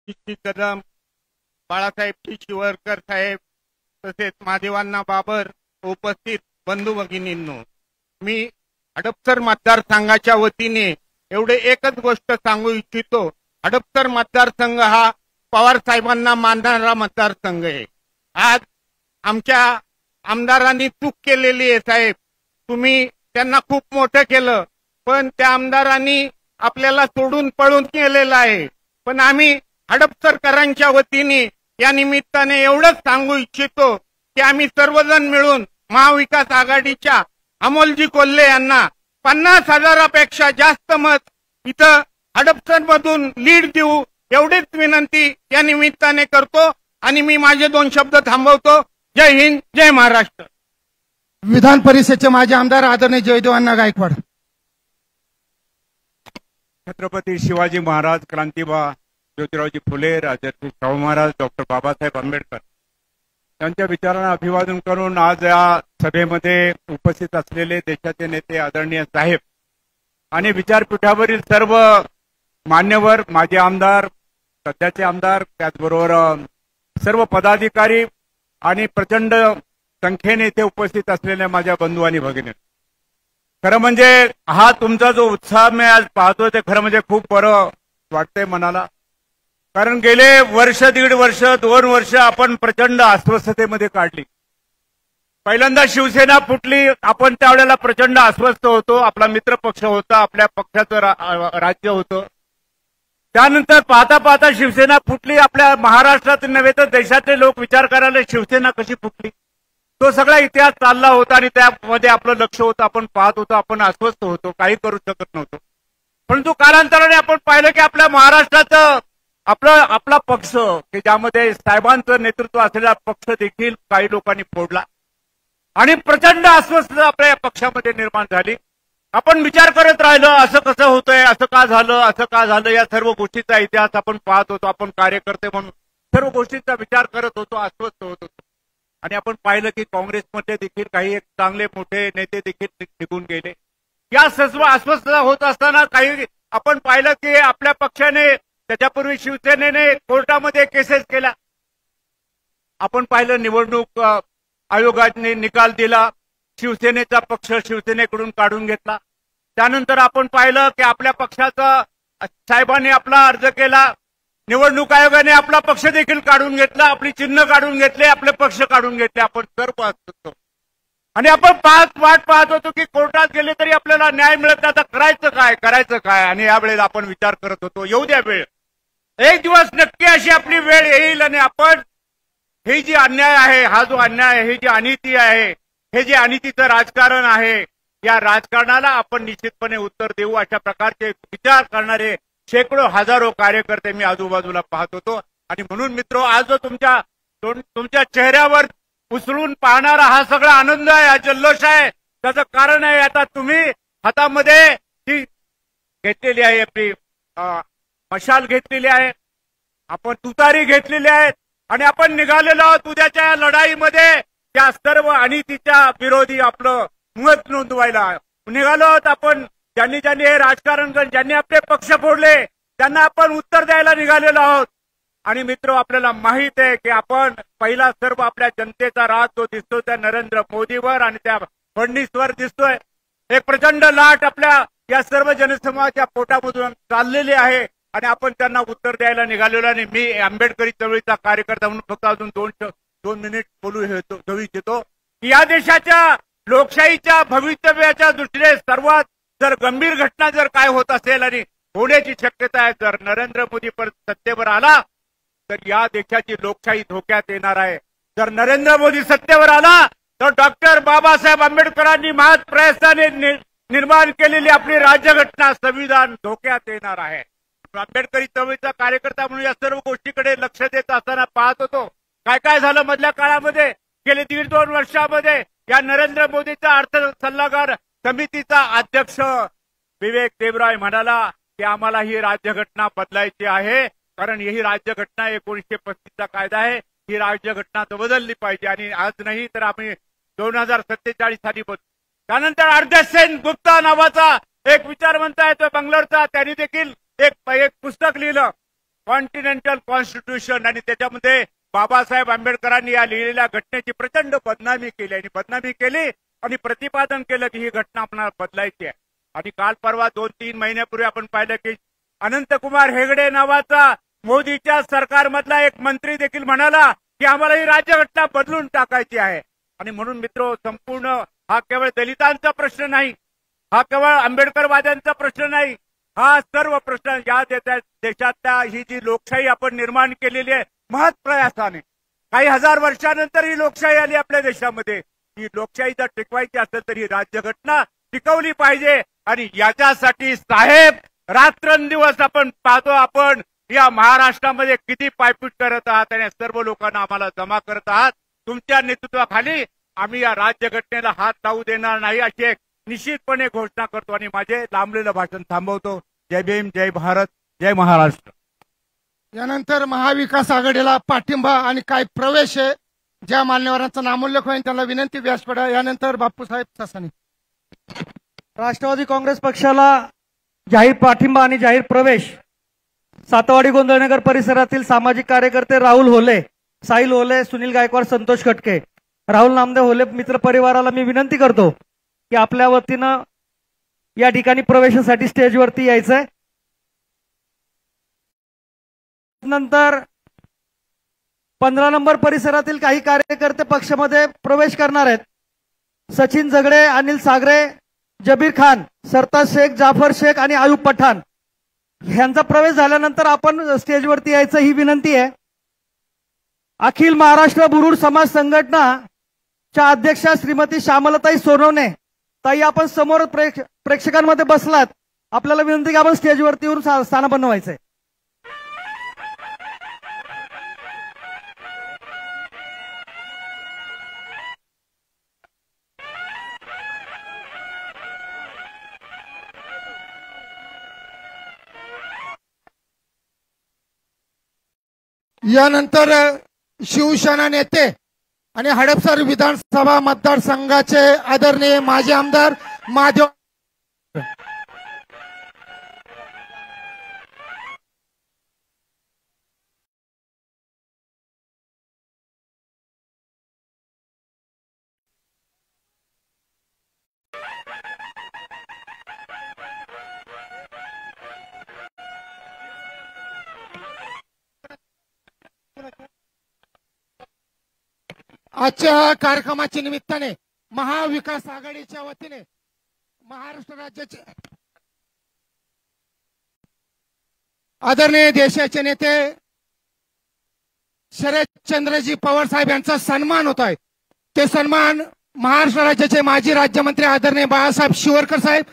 किती कदम, बाळासाहेब शिवरकर साहेब, तसेच महादेवांना बाबर, उपस्थित बंधू भगिनींनो, मी हडपसर मतदारसंघाच्या वतीने एवढे एकच गोष्ट सांगू इच्छितो. हडपसर मतदारसंघ हा पवार साहेबांना मानणारा मतदारसंघ आहे. आज आमच्या आमदारांनी चूक केलेली आहे साहेब. तुम्ही त्यांना खूप मोठं केलं, पण त्या आमदारांनी आपल्याला सोडून पळून गेलेला आहे. पण आम्ही हडपसरकरांच्या वतीने या निमित्ताने एवढंच सांगू इच्छितो की आम्ही सर्वजण मिळून महाविकास आघाडीच्या अमोलजी कोल्हे यांना 50,000पेक्षा जास्त मत इथं हडपसर मधून लीड देऊ, एवढीच विनंती या निमित्ताने करतो आणि मी माझे 2 शब्द थांबवतो. जय हिंद, जय महाराष्ट्र. विधान परिषदेचे माजी आमदार आदरणीय जयदेव अण्णा गायकवाड. छत्रपती शिवाजी महाराज, क्रांतीबा ज्योतिरावजी फुले, राजर्षी शाहू महाराज, डॉक्टर बाबासाहेब आंबेडकर यांच्या विचारांना अभिवादन करून आज या सभेमध्ये उपस्थित असलेले देशाचे नेते आदरणीय साहेब आणि विचारपीठावरील सर्व मान्यवर, माजी आमदार, सध्याचे आमदार, त्याचबरोबर सर्व पदाधिकारी आणि प्रचंड संख्येने इथे उपस्थित असलेल्या माझ्या बंधू आणि भगिनी, खरं म्हणजे हा तुमचा जो उत्साह मी आज पाहतोय ते खरं म्हणजे खूप बरं वाटतंय मनाला. कारण गेले वर्ष, 1.5 वर्ष, 2 वर्ष आपण प्रचंड अस्वस्थतेमध्ये काढली. पहिल्यांदा शिवसेना फुटली, आपण त्यावेळेला प्रचंड अस्वस्थ होतो. आपला मित्र पक्ष होता, आपल्या पक्षाचं राज्य होतं. त्यानंतर पाहता पाहता शिवसेना फुटली. आपल्या महाराष्ट्रात नव्हे तर देशातले लोक विचार करायला शिवसेना कशी फुटली, तो सगळा इतिहास चालला होता आणि त्यामध्ये आपलं लक्ष होतं. आपण पाहत होतो, आपण अस्वस्थ होतो, काही करू शकत नव्हतो. परंतु कालांतराने आपण पाहिलं की आपल्या महाराष्ट्राचं आपला पक्ष की ज्यामध्ये साहेबांचं नेतृत्व असलेला पक्ष देखील काही लोकांनी फोडला आणि प्रचंड अस्वस्थता आपल्या पक्षामध्ये निर्माण झाली. आपण विचार करत राहिलो, असं कसं होतंय, असं का झालं, असं का झालं, या सर्व गोष्टीचा इतिहास आपण पाहत होतो. आपण कार्यकर्ते म्हणून सर्व गोष्टींचा विचार करत होतो, अस्वस्थ होत होतो. आणि आपण पाहिलं की काँग्रेसमध्ये देखील काही एक चांगले मोठे नेते देखील निघून गेले. या सर्व अस्वस्थता होत असताना काही आपण पाहिलं की आपल्या पक्षाने, त्याच्यापूर्वी शिवसेनेने कोर्टामध्ये केसेस केल्या. आपण पाहिलं निवडणूक आयोगाने निकाल दिला, शिवसेनेचा पक्ष शिवसेनेकडून काढून घेतला. त्यानंतर आपण पाहिलं की आपल्या पक्षाचा साहेबांनी आपला अर्ज केला, निवडणूक आयोगाने आपला पक्ष देखील काढून घेतला, आपली चिन्ह काढून घेतले, आपले पक्ष काढून घेतले. आपण सर्व पाहत होतो आणि आपण वाट पाहत होतो की कोर्टात गेले तरी आपल्याला न्याय मिळत नाही. आता करायचं काय आणि यावेळेला आपण विचार करत होतो, येऊ द्या वेळ, एक दिवस नक्की अशी आपली वेळ येईल आणि आपण हे जी अन्याय आहे, हा जो अन्याय आहे, ही जी अनिती आहे, हे जे अनितीचं राजकारण आहे, या राजकारणाला आपण निश्चितपणे उत्तर देऊ. अशा प्रकारचे विचार करणारे शेकडो हजारो कार्यकर्ते मी आजूबाजूला पाहत होतो. आणि म्हणून मित्रो, आज जो तुमच्या चेहऱ्यावर उसळून पाहणारा हा सगळा आनंद आहे, हा जल्लोष आहे, त्याचं कारण आहे आता तुम्ही हातामध्ये ती घेतलेली आहे, आपली मशाल घेतलेली आहे, आपण तुतारी घेतलेली आहे आणि आपण निघालेलो आहोत उद्याच्या या लढाईमध्ये त्या सर्व अनितीच्या विरोधी आपलं मत नोंदवायला निघालो आहोत. आपण ज्यांनी हे राजकारण, ज्यांनी आपले पक्ष फोडले, त्यांना आपण उत्तर द्यायला निघालेलो आहोत. आणि मित्र, आपल्याला माहित आहे की आपण पहिला सर्व आपल्या जनतेचा राग जो दिसतो त्या नरेंद्र मोदीवर आणि त्या फडणवीसवर दिसतोय. एक प्रचंड लाट आपल्या या सर्व जनसमाजाच्या पोटामधून चाललेली आहे आणि आपण त्यांना उत्तर द्यायला निघालेलो. आणि मी आंबेडकरी चळवळीचा कार्यकर्ता म्हणून फक्त अजून 2 मिनिट बोलू इच्छितो की या देशाच्या लोकशाहीच्या भवितव्याच्या दृष्टीने सर्वात जर गंभीर घटना जर काय होत असेल आणि होण्याची शक्यता आहे, जर नरेंद्र मोदी परत सत्तेवर आला तर या देशाची लोकशाही धोक्यात येणार आहे. जर नरेंद्र मोदी सत्तेवर आला तर डॉक्टर बाबासाहेब आंबेडकरांनी महान प्रयत्नाने निर्माण केलेली आपली राज्यघटना, संविधान धोक्यात येणार आहे. आंबेडकरी चळवळीचा कार्यकर्ता म्हणून या सर्व गोष्टीकडे लक्ष देत असताना पाहत होतो काय झालं मधल्या काळामध्ये. गेले 1.5-2 वर्षामध्ये या नरेंद्र मोदीचा अर्थ सल्लागार समितीचा अध्यक्ष विवेक देवराय म्हणाला की आम्हाला ही राज्यघटना बदलायची आहे, कारण ही राज्यघटना 1935चा कायदा आहे, ही राज्यघटना बदलली पाहिजे आणि आज नाही तर आम्ही 2047 साली बदलू. त्यानंतर अर्जन सेन गुप्ता नावाचा एक विचारवंत आहे तो बंगलोरचा, त्यांनी देखील एक पुस्तक लिहिलं कॉन्टिनेंटल कॉन्स्टिट्यूशन आणि त्याच्यामध्ये बाबासाहेब आंबेडकरांनी या लिहिलेल्या घटनेची प्रचंड बदनामी केली आणि बदनामी केली आणि प्रतिपादन केलं की ही घटना आपल्याला बदलायची आहे. आणि काल परवा 2-3 महिन्यापूर्वी आपण पाहिलं की अनंतकुमार हेगडे नावाचा मोदीच्या सरकारमधला एक मंत्री देखील म्हणाला की आम्हाला ही राज्यघटना बदलून टाकायची आहे. आणि म्हणून मित्र, संपूर्ण हा केवळ दलितांचा प्रश्न नाही, हा केवळ आंबेडकरवाद्यांचा प्रश्न नाही, हा सर्व प्रश्न या देशातल्या ही जी लोकशाही आपण निर्माण केलेली आहे महत् प्रयासाने, काही हजार वर्षानंतर ही लोकशाही आली आपल्या देशामध्ये, ही लोकशाही जर टिकवायची असेल तर ही राज्यघटना टिकवली पाहिजे. आणि याच्यासाठी साहेब रात्रंदिवस आपण पाहतो, आपण या महाराष्ट्रामध्ये किती पायपीट करत आहात आणि सर्व लोकांना आम्हाला जमा करत आहात. तुमच्या नेतृत्वाखाली आम्ही या राज्यघटनेला हात लावू देणार नाही अशी एक निश्चितपणे घोषणा करतो आणि माझे लांबलेलं भाषण थांबवतो. जय भीम, जय भारत, जय महाराष्ट्र. यानंतर महाविकास आघाडीला पाठिंबा आणि काय प्रवेश आहे, ज्या मान्यवरांचा नामोल्लेख होईल त्यांना विनंती व्यासपीठा. यानंतर बापूसाहेब सासानी. राष्ट्रवादी काँग्रेस पक्षाला जाहीर पाठिंबा आणि जाहीर प्रवेश. सातवाडी गोंधळनगर परिसरातील सामाजिक कार्यकर्ते राहुल होले, साहिल होले, सुनील गायकवाड, संतोष खटके, राहुल नामदेव होले मित्र परिवाराला मी विनंती करतो की आपल्या वतीनं या ठिकाणी प्रवेशासाठी स्टेजवरती यायचंय. नंतर 15 नंबर परिसरातील काही कार्यकर्ते पक्षामध्ये प्रवेश करणार आहेत. सचिन जगडे, अनिल सागरे, जबीर खान, सरताज शेख, जाफर शेख आणि आयुब पठाण यांचा प्रवेश झाल्यानंतर आपण स्टेजवरती यायचं ही विनंती आहे. अखिल महाराष्ट्र बुरुड समाज संघटनाच्या अध्यक्षा श्रीमती श्यामलताई सोनवणे ताई, आपण समोर प्रेक्षकांमध्ये बसलात, आपल्याला विनंती की आपण स्टेजवरती येऊन स्थानपन्न व्हायचंय. यानंतर शिवसेना नेते आणि हडपसर विधानसभा मतदारसंघाचे आदरणीय माजी आमदार महादेव. आजच्या कार्यक्रमाच्या निमित्ताने महाविकास आघाडीच्या वतीने महाराष्ट्र राज्याचे आदरणीय देशाचे नेते शरदचंद्रजी पवार साहेब यांचा सन्मान होत आहे. ते सन्मान महाराष्ट्र राज्याचे माजी राज्यमंत्री आदरणीय बाळासाहेब शिवरकर साहेब,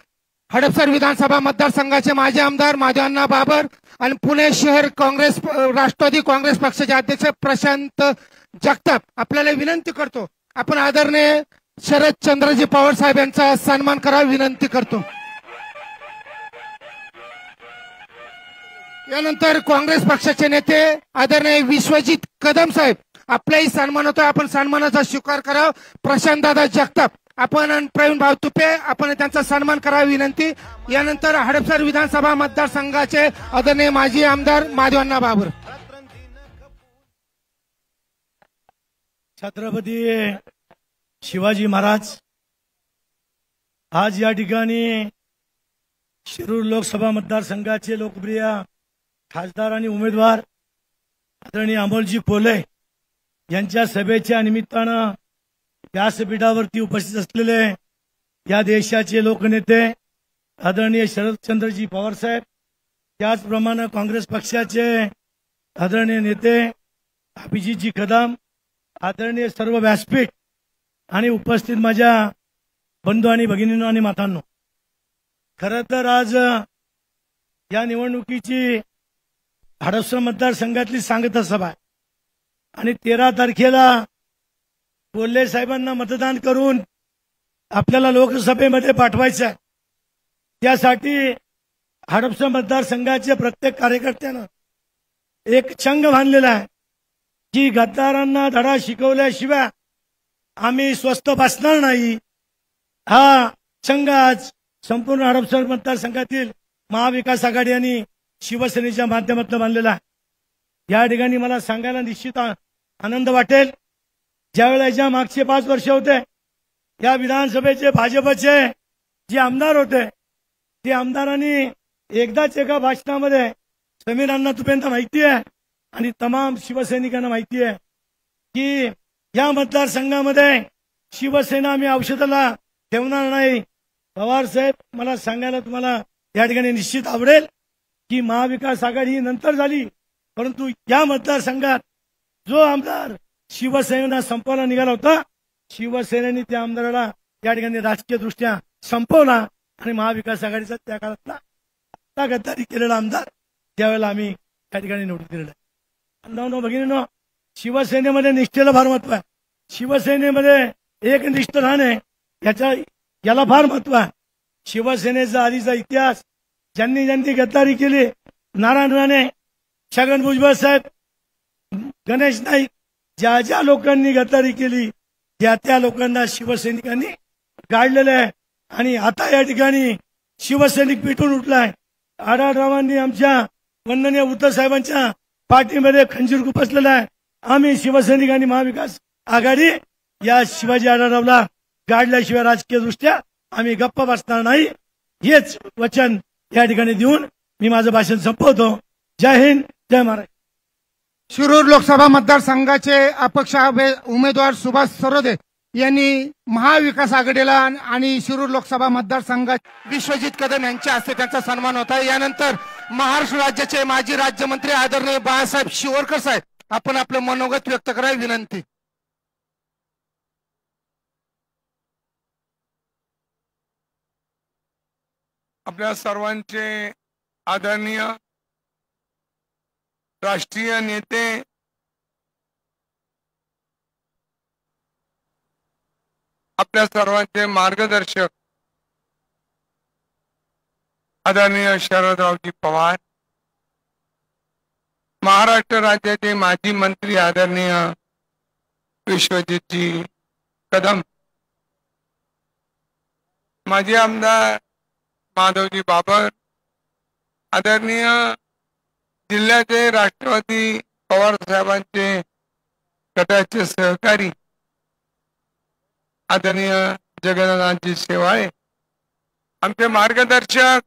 हडपसर विधानसभा मतदारसंघाचे माजी आमदार माधवअण्णा बाबर आणि पुणे शहर काँग्रेस राष्ट्रवादी काँग्रेस पक्षाचे अध्यक्ष प्रशांत जगताप, आपल्याला विनंती करतो आपण आदरणीय शरदचंद्रजी पवार साहेब यांचा सन्मान करा, विनंती करतो. यानंतर काँग्रेस पक्षाचे नेते आदरणीय विश्वजित कदम साहेब, आपलाही सन्मान होतोय, आपण सन्मानाचा स्वीकार करा. प्रशांत दादा जगताप आपण, प्रवीण भाऊ तुपे आपण त्यांचा सन्मान करा, विनंती. यानंतर हडपसर विधानसभा मतदारसंघाचे आदरणीय माजी आमदार माधवअण्णा बाबर. छत्रपती शिवाजी महाराज आज या ठिकाणी शिरूर लोकसभा मतदारसंघाचे लोकप्रिय खासदार आणि उमेदवार आदरणीय अमोलजी कोल्हे यांच्या सभेच्या निमित्तानं व्यासपीठावरती उपस्थित असलेले या देशाचे लोकनेते आदरणीय शरदचंद्रजी पवार साहेब, त्याचप्रमाणे काँग्रेस पक्षाचे आदरणीय नेते अभिजितजी कदम, आदरणीय सर्व व्यासपीठ आणि उपस्थित माझ्या बंधू आणि भगिनींनो आणि मातांनो, खरं तर आज या निवडणुकीची हडपसर मतदारसंघातली सांगता सभा आहे आणि 13 तारखेला कोल्हे साहेबांना मतदान करून आपल्याला लोकसभेमध्ये पाठवायचं आहे. त्यासाठी हडपसर मतदारसंघाच्या प्रत्येक कार्यकर्त्यानं एक चंग बांधलेला आहे की गद्दारांना धडा शिकवल्याशिवाय आम्ही स्वस्थ बसणार नाही. हा चंग आज संपूर्ण हडपसर मतदारसंघातील महाविकास आघाडी आणि शिवसेनेच्या माध्यमातून बांधलेला आहे. या ठिकाणी मला सांगायला निश्चित आनंद वाटेल, ज्यावेळेला मागचे 5 वर्ष होते या विधानसभेचे भाजपचे जे आमदार होते ते आमदारांनी एकदाच एका भाषणामध्ये समीर अण्णा तुपेंना माहिती आहे आणि तमाम शिवसैनिकांना माहिती आहे की या मतदारसंघामध्ये शिवसेना आम्ही औषधाला ठेवणार नाही. पवार साहेब, मला सांगायला तुम्हाला या ठिकाणी निश्चित आवडेल की महाविकास आघाडी ही नंतर झाली, परंतु या मतदारसंघात जो आमदार शिवसेना संपवला निघाला होता, शिवसेनेने त्या आमदाराला या ठिकाणी राजकीय दृष्ट्या संपवला आणि महाविकास आघाडीचा त्या काळातला गद्दारी केलेला आमदार त्यावेळेला आम्ही त्या ठिकाणी निवडून दिलेला आहे. बांधवांनो, भगिनींनो, शिवसेनेमध्ये निष्ठेला फार महत्व आहे. शिवसेनेमध्ये एकनिष्ठ राहणे याला फार महत्व आहे. शिवसेनेचा आधीचा इतिहास, ज्यांनी गद्दारी केली, नारायण राणे, छगन भुजबळ साहेब, गणेश नाईक, ज्या लोकांनी गद्दारी केली त्या लोकांना शिवसैनिकांनी गाडलेलं आहे आणि आता या ठिकाणी शिवसैनिक पेटून उठलाय. आढळरावांनी आमच्या वंदनीय उद्धव साहेबांच्या पाठीमध्ये खंजीर खुपसलेला आहे. आम्ही शिवसैनिकांनी महाविकास आघाडी या शिवाजी आढळरावला गाडल्याशिवाय राजकीय दृष्ट्या आम्ही गप्प बसणार नाही, हेच वचन या ठिकाणी देऊन मी माझं भाषण संपवतो. जय हिंद, जय महाराष्ट्र. शिरूर लोकसभा मतदारसंघाचे अपक्ष उमेदवार सुभाष सरोदे यांनी महाविकास आघाडीला आणि शिरूर लोकसभा मतदारसंघात विश्वजित कदम यांच्या हस्ते त्यांचा सन्मान होता. यानंतर महाराष्ट्र राज्याचे माजी राज्यमंत्री आदरणीय बाळासाहेब शिवरकर साहेब, आपण आपलं मनोगत व्यक्त करायला विनंती. आपल्या सर्वांचे आदरणीय राष्ट्रीय नेते आपल्या सर्वांचे मार्गदर्शक आदरणीय शरदरावजी पवार, महाराष्ट्र राज्याचे माजी मंत्री आदरणीय विश्वजितजी कदम, माजी आमदार माधवजी बाबर, आदरणीय जिल्ह्याचे राष्ट्रवादी पवार साहेबांचे गटाचे सहकारी आदरणीय जगन्नाथजी शेवाळे, आमचे मार्गदर्शक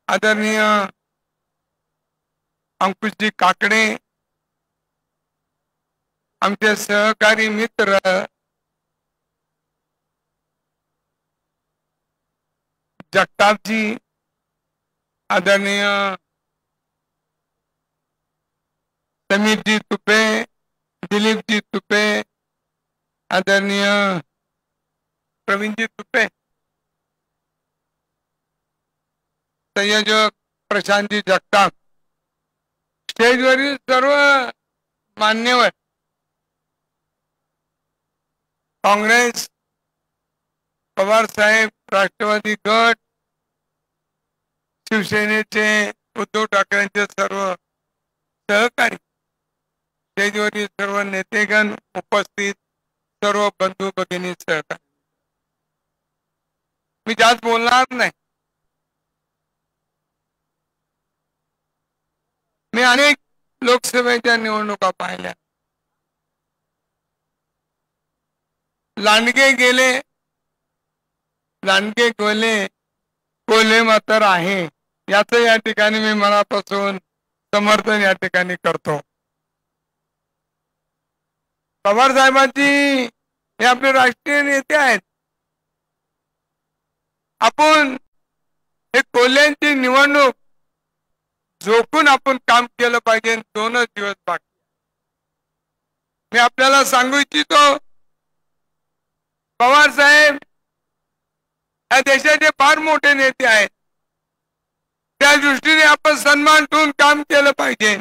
आदरणीय अंकुशजी काकडे, आमचे सहकारी मित्र जगतापजी, आदरणीय समीरजी तुपे, दिलीपजी तुपे, आदरणीय प्रवीणजी तुपे, संयोजक प्रशांतजी जगताप, स्टेजवरील सर्व मान्यवर, काँग्रेस, पवार साहेब, राष्ट्रवादी गट, शिवसेनेचे उद्धव ठाकरेंचे सर्व सहकारी, स्टेजवरील सर्व नेतेगण, उपस्थित सर्व बंधू भगिनी सहकारी, मी जास्त बोलणार नाही. मी अनेक लोकसभेच्या निवडणुका पाहिल्या. लांडगे गेले, लांडगे गेले, कोल्हे मात्र आहे, याच या ठिकाणी मी मनापासून समर्थन या ठिकाणी करतो. पवार साहेबांची हे आपले राष्ट्रीय नेते आहेत. आपण हे कोल्ह्यांची निवडणूक जोखून आपण काम केलं पाहिजे. 2च दिवस बाकी. मी आपल्याला सांगू इच्छितो, पवार साहेब या देशाचे फार मोठे नेते आहेत. त्या दृष्टीने आपण सन्मान ठेवून काम केलं पाहिजे.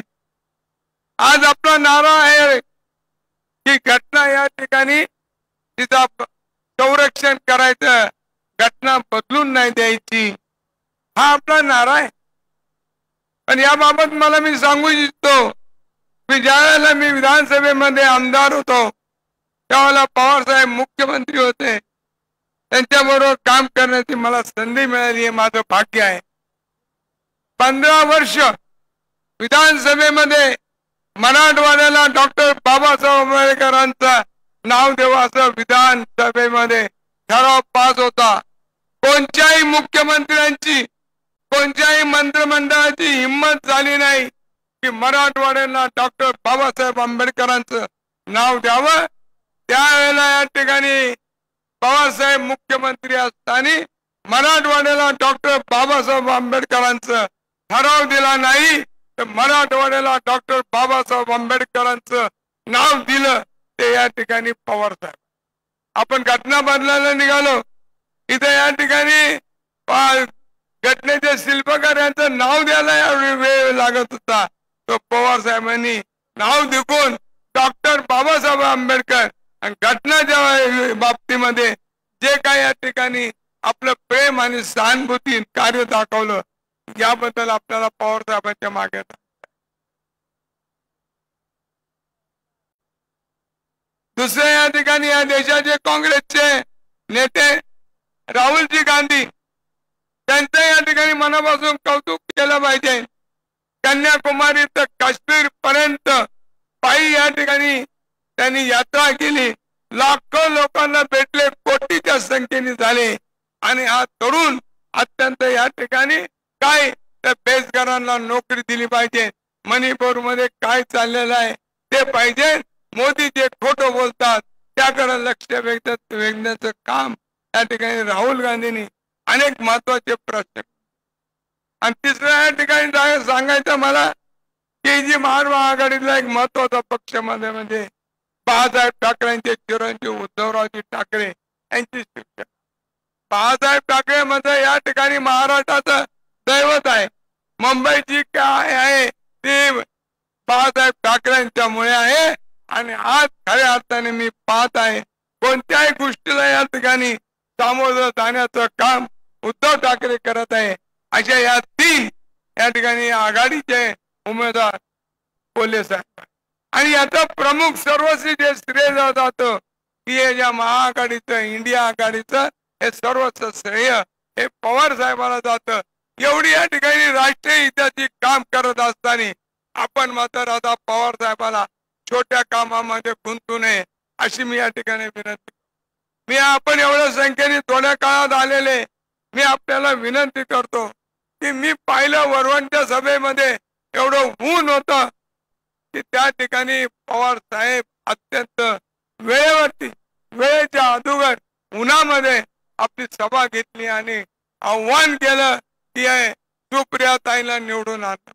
आज आपला नारा आहे की घटना या ठिकाणी तिचा संरक्षण करायचं, घटना बदलून नाही द्यायची, हा आपला नारा आहे. पण याबाबत मला मी सांगू इच्छितो की ज्यावेळेला मी विधानसभेमध्ये आमदार होतो त्यावेळेला पवार साहेब मुख्यमंत्री होते. त्यांच्याबरोबर काम करण्याची मला संधी मिळाली, हे माझं भाग्य आहे. 15 वर्ष विधानसभेमध्ये मराठवाड्याला डॉक्टर बाबासाहेब आंबेडकरांचं नाव देऊ असं विधानसभेमध्ये ठराव पास होता. कोणत्याही मुख्यमंत्र्यांची कोणत्याही मंत्रिमंडळाची हिंमत झाली नाही की मराठवाड्याला डॉक्टर बाबासाहेब आंबेडकरांचं नाव द्यावं. त्यावेळेला या ठिकाणी पवारसाहेब मुख्यमंत्री असताना मराठवाड्याला डॉक्टर बाबासाहेब आंबेडकरांचं ठराव दिला नाही तर मराठवाड्याला डॉक्टर बाबासाहेब आंबेडकरांचं नाव दिलं ते या ठिकाणी पवारसाहेब. आपण घटना बदलायला निघालो. इथे या ठिकाणी घटनेचे शिल्पकार यांचं नाव द्यायला एवढी वेळ लागत होता. तो पवार साहेबांनी नाव दिकून डॉक्टर बाबासाहेब आंबेडकर आणि घटनाच्या बाबतीमध्ये जे काही या ठिकाणी आपलं प्रेम आणि सहानुभूती कार्य दाखवलं याबद्दल आपल्याला पवार साहेबांच्या मागे. दुसऱ्या या ठिकाणी या देशाचे काँग्रेसचे नेते राहुलजी गांधी त्यांचं या ठिकाणी मनापासून कौतुक केलं पाहिजे. कन्याकुमारी तर काश्मीर पर्यंत पायी या ठिकाणी त्यांनी यात्रा केली. लाखो लोकांना भेटले, कोटीच्या संख्येने झाले आणि हा तरुण अत्यंत या ठिकाणी काय तर बेरोजगारांना नोकरी दिली पाहिजे. मणिपूर मध्ये काय चाललेलं आहे ते पाहिजे. मोदी जे खोटं बोलतात त्याकडे लक्ष वेधण्याचं काम या ठिकाणी राहुल गांधींनी अनेक महत्वाचे प्रश्न. आणि तिसऱ्या या ठिकाणी सांगायचं मला की जी महाआघाडीतला एक महत्वाचा पक्ष मध्ये म्हणजे बाळासाहेब ठाकरेंचे चिरंजीव उद्धवरावजी ठाकरे यांची शिक्षक. बाळासाहेब ठाकरे मध्ये या ठिकाणी महाराष्ट्राचं दैवत आहे. मुंबईची काय आहे ती बाळासाहेब ठाकरेंच्यामुळे आहे. आणि आज खऱ्या अर्थाने मी पाहत आहे कोणत्याही गोष्टीला या ठिकाणी सामोरं जाण्याचं काम उद्धव ठाकरे करत आहे. अशा या तीन या ठिकाणी आघाडीचे उमेदवार कोल्हे साहेब आणि याचा प्रमुख सर्वस्वी जे श्रेय जातं की हे ज्या महाआघाडीचं इंडिया आघाडीचं हे सर्वस्व श्रेय हे पवार साहेबाला जातं. एवढी या ठिकाणी राष्ट्रीय हिताची काम करत असताना आपण मात्र आता पवार साहेबाला छोट्या कामामध्ये गुंतू नये अशी मी या ठिकाणी विनंती. मी आपण एवढ्या संख्येने थोड्या काळात आलेले मी आपल्याला विनंती करतो की मी पाहिलं वरवंट्या सभेमध्ये एवढं ऊन होतं की त्या ठिकाणी पवार साहेब अत्यंत वेळेवरती वेळेच्या अगोदर उन्हामध्ये आपली सभा घेतली आणि आव्हान केलं की सुप्रिया ताईला निवडून आणलं.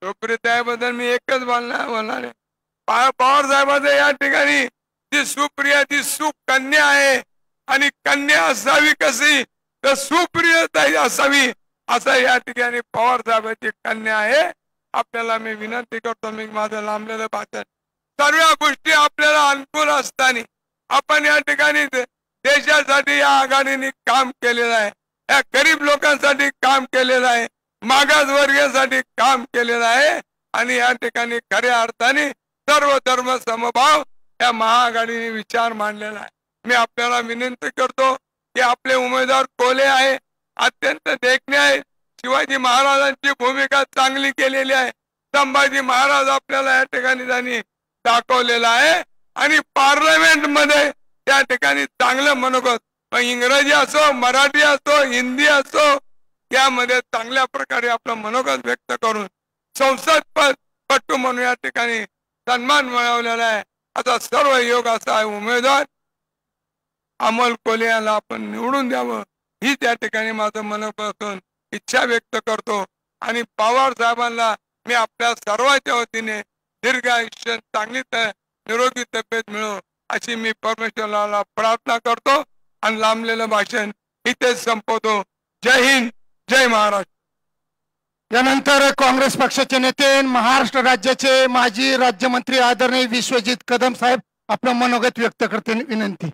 सुप्रिया ताईबद्दल मी एकच बोलणार आहे. पवार साहेबांचं या ठिकाणी जी सुप्रिया ती सुकन्या आहे आणि कन्या असावी कशी तर सुप्रिया ताई असावी असं या ठिकाणी पवार साहेबांची कन्या आहे. आपल्याला मी विनंती करतो मी माझं लांबलेलं भाषण सर्व गोष्टी आपल्याला अनुकूल असताना आपण या ठिकाणी देशासाठी या आघाडीने काम केलेलं आहे. या गरीब लोकांसाठी काम केलेलं आहे. मागासवर्गीयांसाठी काम केलेलं आहे आणि या ठिकाणी खऱ्या अर्थाने सर्व धर्म समभाव या महाआघाडीने विचार मांडलेला आहे. मी आपल्याला विनंती करतो की आपले उमेदवार कोल्हे आहे अत्यंत देखणे आहे. शिवाजी महाराजांची भूमिका चांगली केलेली आहे. संभाजी महाराज आपल्याला या ठिकाणी त्यांनी दाखवलेला आहे आणि पार्लमेंट मध्ये त्या ठिकाणी चांगलं मनोगत इंग्रजी असो मराठी असो हिंदी असो यामध्ये चांगल्या प्रकारे आपलं मनोगत व्यक्त करून संसद पट्टू म्हणून या ठिकाणी सन्मान मिळवलेला आहे. आता सर्व योग असा आहे उमेदवार अमोल कोल्हे याला आपण निवडून द्यावं ही त्या ठिकाणी माझं मनापासून इच्छा व्यक्त करतो. आणि पवार साहेबांना मी आपल्या सर्वांच्या वतीने दीर्घ आयुष्य चांगली निरोगी तब्येत मिळो अशी मी परमेश्वराला प्रार्थना करतो आणि लांबलेलं भाषण इथेच संपवतो. जय हिंद जय महाराष्ट्र. यानंतर काँग्रेस पक्षाचे नेते महाराष्ट्र राज्याचे माजी राज्यमंत्री आदरणीय विश्वजित कदम साहेब आपलं मनोगत व्यक्त करते विनंती.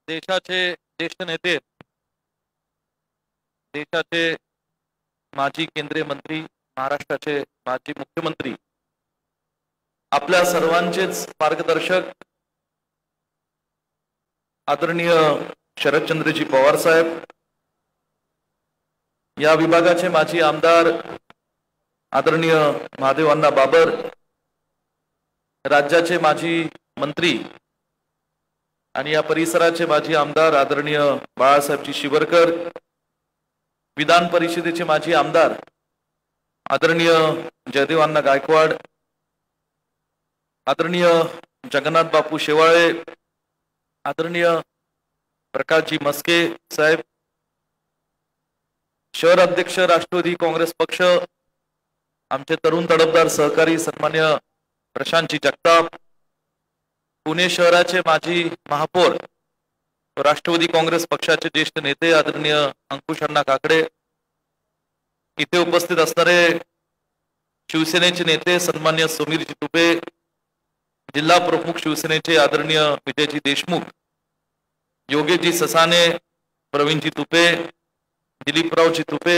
देशाचे ज्येष्ठ नेते देशाचे माजी केंद्रीय मंत्री महाराष्ट्राचे माजी मुख्यमंत्री आपल्या सर्वांचेच मार्गदर्शक आदरणीय शरदचंद्रजी पवार साहेब, या विभागाचे माजी आमदार आदरणीय महादेव अण्णा बाबर, राज्याचे माजी मंत्री आणि या परिसराचे माजी आमदार आदरणीय बाळासाहेबजी शिवरकर, विधान परिषदेचे माजी आमदार आदरणीय जयदेव अण्णा गायकवाड, आदरणीय जगन्नाथ बापू शेवाळे, आदरणीय प्रकाशजी मस्के साहेब, शहर अध्यक्ष राष्ट्रवादी काँग्रेस पक्ष, आमचे तरुण तडफदार सहकारी सन्मान्य प्रशांतजी जगताप, पुणे शहराचे माजी महापौर राष्ट्रवादी काँग्रेस पक्षाचे ज्येष्ठ नेते आदरणीय अंकुश अण्णा काकडे, इथे उपस्थित असणारे शिवसेनेचे नेते सन्मान्य समीरजी तुपे, जिल्हा प्रमुख शिवसेनेचे आदरणीय विजयजी देशमुख, योगेशजी ससाने, प्रवीणजी तुपे, दिलीपरावजी तुपे,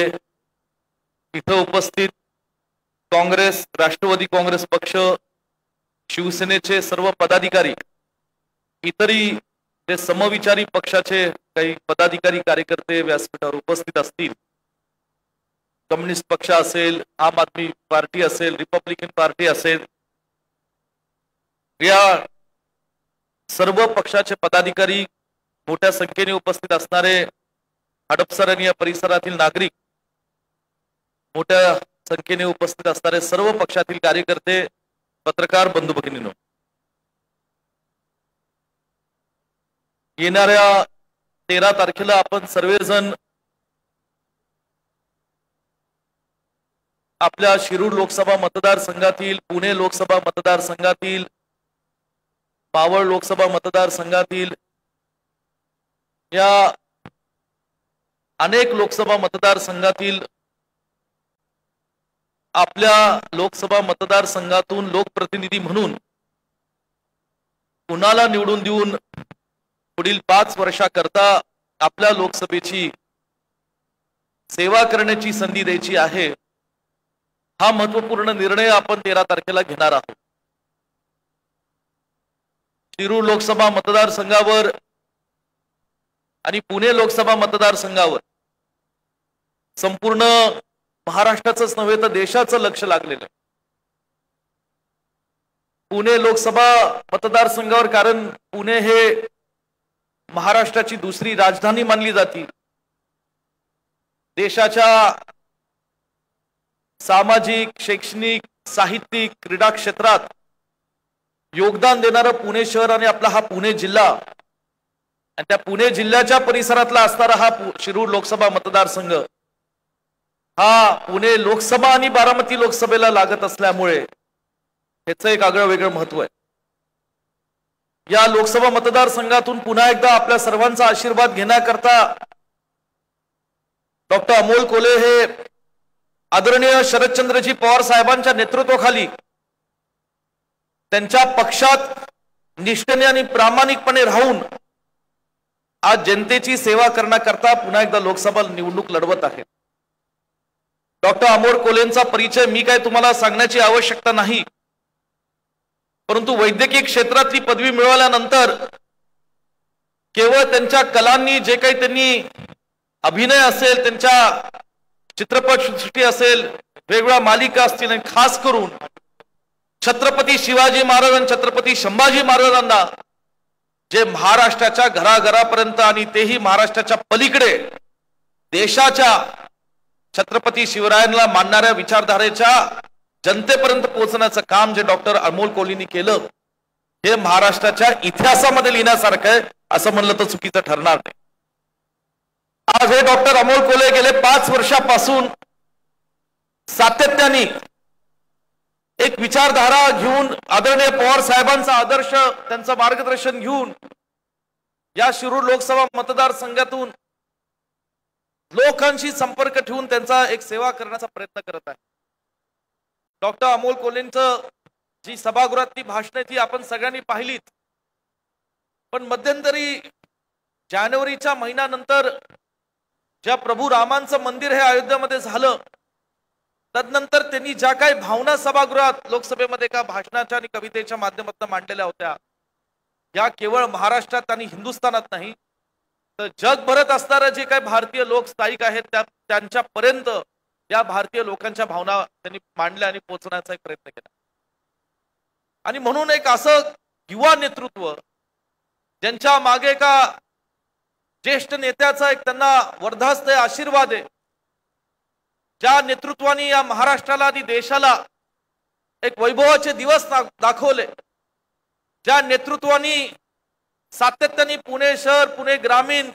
इथं उपस्थित काँग्रेस, राष्ट्रवादी काँग्रेस पक्ष, शिवसेनेचे सर्व पदाधिकारी, इतरही जे समविचारी पक्षाचे काही पदाधिकारी कार्यकर्ते व्यासपीठावर उपस्थित असतील, कम्युनिस्ट पक्ष असेल, आम आदमी पार्टी असेल, रिपब्लिकन पार्टी असेल, या सर्व पक्षाचे पदाधिकारी, मोठ्या संख्येने उपस्थित असणारे हडपसर आणि या परिसरातील नागरिक, मोठ्या संख्येने उपस्थित असणारे सर्व पक्षातील कार्यकर्ते, पत्रकार बंधू भगिनींनो, येणाऱ्या 13 तारखेला आपण सर्वजण आपल्या शिरूर लोकसभा मतदारसंघातील, पुणे लोकसभा मतदारसंघातील, पावळ लोकसभा मतदारसंघातील या अनेक लोकसभा मतदारसंघातील आपल्या लोकसभा मतदारसंघातून लोकप्रतिनिधी म्हणून कुणाला निवडून देऊन पुढील 5 वर्षाकरता आपल्या लोकसभेची सेवा करण्याची संधी द्यायची आहे, हा महत्वपूर्ण निर्णय आपण 13 तारखेला घेणार आहोत. शिरूर लोकसभा मतदारसंघावर आणि पुणे लोकसभा मतदारसंघावर संपूर्ण महाराष्ट्राचंच नव्हे तर देशाचं लक्ष लागलेलं आहे. पुणे लोकसभा मतदारसंघावर, कारण पुणे हे महाराष्ट्राची दुसरी राजधानी मानली जाते. देशाच्या सामाजिक, शैक्षणिक, साहित्यिक, क्रीडा क्षेत्रात योगदान देणारं पुणे शहर आणि आपला हा पुणे जिल्हा, आणि त्या पुणे जिल्ह्याच्या परिसरातला असणारा हा शिरूर लोकसभा मतदारसंघ, हा पुणे लोकसभा आणि बारामती लोकसभेला लागत असल्यामुळे ह्याचं एक आगळं वेगळं महत्व आहे. या लोकसभा मतदारसंघातून पुन्हा एकदा आपल्या सर्वांचा आशीर्वाद घेण्याकरता डॉक्टर अमोल कोल्हे हे आदरणीय शरदचंद्रजी पवार साहेबांच्या नेतृत्वाखाली त्यांच्या पक्षात निष्ठेने आणि प्रामाणिकपणे राहून आज जनतेची सेवा करण्याकरता पुन्हा एकदा लोकसभा निवडणूक लढवत आहेत. डॉक्टर अमोल कोल्हेंचा परिचय मी काय तुम्हाला सांगण्याची आवश्यकता नाही, परंतु वैद्यकीय क्षेत्रातली पदवी मिळवल्यानंतर केवळ त्यांच्या कलांनी, जे काही त्यांनी अभिनय असेल, त्यांच्या चित्रपटसृष्टी असेल, वेगवेगळ्या मालिका असतील, आणि खास करून छत्रपती शिवाजी महाराज आणि छत्रपती संभाजी महाराजांना जे महाराष्ट्राच्या घराघरापर्यंत आणि तेही महाराष्ट्राच्या पलीकडे देशाच्या छत्रपती शिवरायांना मानणाऱ्या विचारधारेच्या जनतेपर्यंत पोहोचण्याचं काम जे डॉक्टर अमोल कोल्हेंनी केलं, हे महाराष्ट्राच्या इतिहासामध्ये लिहिण्यासारखं आहे, असं म्हणलं तर चुकीचं ठरणार नाही. आज हे डॉक्टर अमोल कोल्हे गेले 5 वर्षापासून सातत्याने एक विचारधारा घेऊन, आदरणीय पवार साहेबांचा आदर्श, त्यांचं मार्गदर्शन घेऊन या शिरूर लोकसभा मतदारसंघातून लोकांशी संपर्क ठेवून त्यांचा एक सेवा करण्याचा प्रयत्न करत आहे. डॉक्टर अमोल कोल्हेंचं जी सभागृहातली भाषणे ती आपण सगळ्यांनी पाहिलीत, पण मध्यंतरी जानेवारीच्या महिन्यानंतर ज्या प्रभू रामांचं मंदिर हे अयोध्येमध्ये झालं, तदनंतर त्यांनी ज्या काही भावना सभागृहात लोकसभेमध्ये का भाषणाच्या आणि कवितेच्या माध्यमातून मांडलेल्या होत्या, या केवळ महाराष्ट्रात आणि हिंदुस्थानात नाही तर जगभरात असणारे जे काही भारतीय लोक स्थायिक आहेत त्यांच्यापर्यंत या भारतीय लोकांच्या भावना त्यांनी मांडल्या आणि पोहोचण्याचा एक प्रयत्न केला. आणि म्हणून एक असं युवा नेतृत्व ज्यांच्या मागे का ज्येष्ठ नेत्याचा एक त्यांना वर्धास्त आशीर्वाद आहे, ज्या नेतृत्वाने या महाराष्ट्राला आणि देशाला एक वैभवाचे दिवस दाखवले, ज्या नेतृत्वाने सातत्याने पुणे शहर, पुणे ग्रामीण,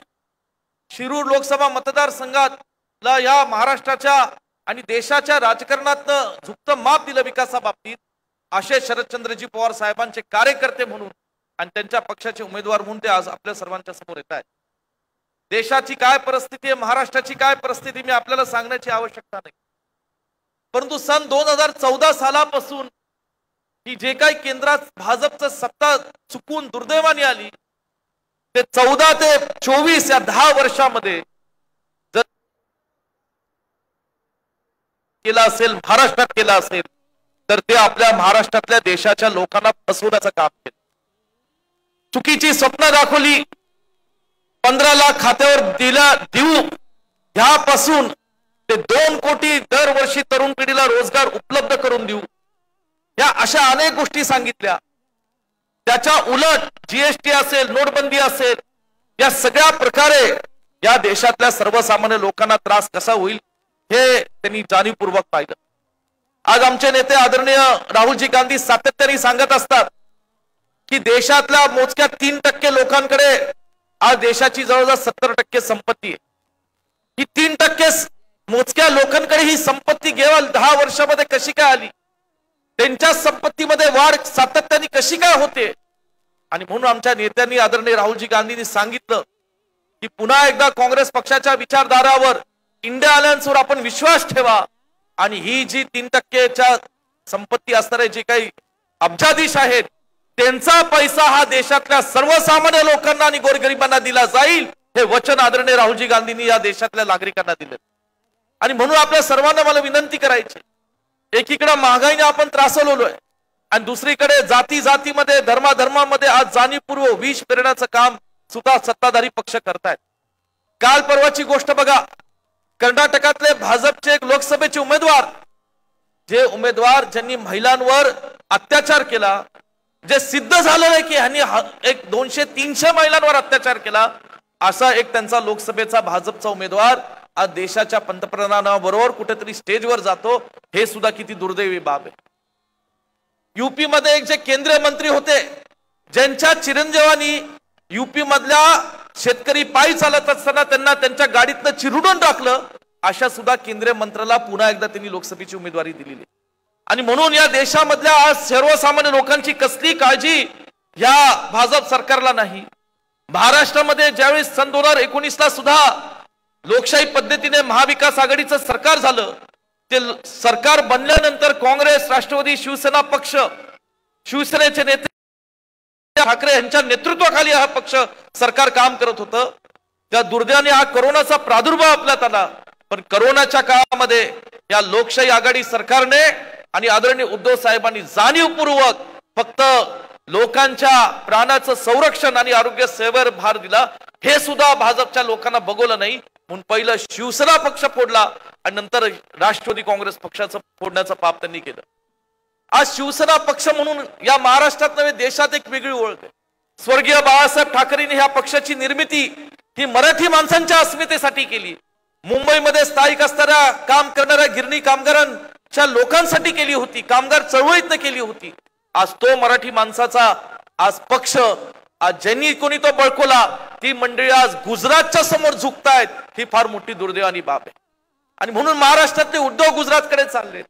शिरूर लोकसभा मतदारसंघातला या महाराष्ट्राच्या आणि देशाच्या राजकारणात झुकतं माप दिलं विकासाबाबतीत, असे शरदचंद्रजी पवार साहेबांचे कार्यकर्ते म्हणून आणि त्यांच्या पक्षाचे उमेदवार म्हणून ते आज आपल्या सर्वांच्या समोर येत आहेत. देशाची काय परिस्थिती आहे, महाराष्ट्राची काय परिस्थिती मी आपल्याला सांगण्याची आवश्यकता नाही, परंतु सन 2014 सालापासून ही जे काही केंद्रात भाजपचं सत्ता चुकून दुर्दैवाने आली, ते 14 ते 24 या 10 वर्षामध्ये जर केला असेल, महाराष्ट्रात केला असेल, तर ते आपल्या महाराष्ट्रातल्या देशाच्या लोकांना फसवण्याचं काम केलं. चुकीची स्वप्न दाखवली, 15 लाख खात्यावर देऊ ह्यापासून ते 2 कोटी दरवर्षी तरुण पिढीला रोजगार उपलब्ध करून देऊ, या अशा अनेक गोष्टी सांगितल्या. त्याच्या उलट जीएसटी असेल, नोटबंदी असेल, या सगळ्या प्रकारे या देशातल्या सर्वसामान्य लोकांना त्रास कसा होईल हे त्यांनी जाणीवपूर्वक पाहिलं. आज आमचे नेते आदरणीय राहुलजी गांधी सातत्याने सांगत असतात की देशातल्या मोजक्या 3% लोकांकडे आज देशाची जवळजवळ 70% संपत्ती आहे. ही 3% मोजक्या लोकांकडे ही संपत्ती केवळ 10 वर्षामध्ये कशी काय आली, त्यांच्या संपत्तीमध्ये वाढ सातत्याने कशी काय होते. आणि म्हणून आमच्या नेत्यांनी आदरणीय राहुलजी गांधींनी सांगितलं की पुन्हा एकदा काँग्रेस पक्षाच्या विचारधारावर, इंडिया अलायन्सवर आपण विश्वास ठेवा आणि ही जी 3%च्या संपत्ती असणारे जे काही अब्जाधीश आहेत त्यांचा पैसा हा देशातल्या सर्वसामान्य लोकांना आणि गोरगरिबांना दिला जाईल, हे वचन आदरणीय राहुलजी गांधींनी या देशातल्या नागरिकांना दिले. आणि म्हणून आपल्या सर्वांना मला विनंती करायची, एकीकडे महागाईने आपण त्रासवलोय आणि दुसरीकडे जातीमध्ये, धर्मामध्ये आज जाणीवपूर्वक विष पेरण्याचं काम सुद्धा सत्ताधारी पक्ष करतायत. काल परवाची गोष्ट बघा, कर्नाटकातले भाजपचे एक लोकसभेचे उमेदवार, जे उमेदवार ज्यांनी महिलांवर अत्याचार केला, जे सिद्ध झालं आहे की ह्यांनी एक 200-300 महिलांवर अत्याचार केला, असा एक त्यांचा लोकसभेचा भाजपचा उमेदवार आज देशाच्या पंतप्रधानाबरोबर कुठेतरी स्टेजवर जातो, हे सुद्धा किती दुर्दैवी बाब आहे. युपी मध्ये एक जे केंद्रीय मंत्री होते, ज्यांच्या चिरंजीवानी युपी मधल्या शेतकरी पायी चालत असताना त्यांना त्यांच्या गाडीतनं चिरडून टाकलं, अशा सुद्धा केंद्रीय मंत्र्याला पुन्हा एकदा त्यांनी लोकसभेची उमेदवारी दिलेली. आणि म्हणून या देशामधल्या आज सर्वसामान्य लोकांची कसली काळजी या भाजप सरकारला नाही. महाराष्ट्रामध्ये ज्यावेळी सन 2019 सुद्धा लोकशाही पद्धतीने महाविकास आघाडीचं सरकार झालं, ते सरकार बनल्यानंतर काँग्रेस, राष्ट्रवादी, शिवसेना पक्ष, शिवसेनेचे नेते ठाकरे यांच्या नेतृत्वाखाली हा पक्ष सरकार काम करत होतं. त्या दुर्दैवाने हा कोरोनाचा प्रादुर्भाव आपल्यात आला, पण कोरोनाच्या काळामध्ये या लोकशाही आघाडी सरकारने आणि आदरणीय उद्धव साहेबांनी जाणीवपूर्वक फक्त लोकांच्या प्राणाचं संरक्षण आणि आरोग्य सेवेवर भार दिला. हे सुद्धा भाजपच्या लोकांना बघवलं नाही, म्हणून पहिलं शिवसेना पक्ष फोडला आणि नंतर राष्ट्रवादी काँग्रेस पक्षाचं फोडण्याचं पाप त्यांनी केलं. आज शिवसेना पक्ष म्हणून या महाराष्ट्रात नव्हे देशात एक वेगळी ओळख आहे. स्वर्गीय बाळासाहेब ठाकरेंनी ह्या पक्षाची निर्मिती ही मराठी माणसांच्या अस्मितेसाठी केली, मुंबईमध्ये स्थायिक असणाऱ्या काम करणाऱ्या गिरणी कामगारांच्या लोकांसाठी केली होती, कामगार चळवळीतनं केली होती. आज तो मराठी माणसाचा आज पक्ष, आज ज्यांनी कोणी तो बळकवला, ती मंडळी आज गुजरातच्या समोर झुकतायत, ही फार मोठी दुर्दैवानी बाब आहे. आणि म्हणून महाराष्ट्रातले उद्धव गुजरातकडे चालले.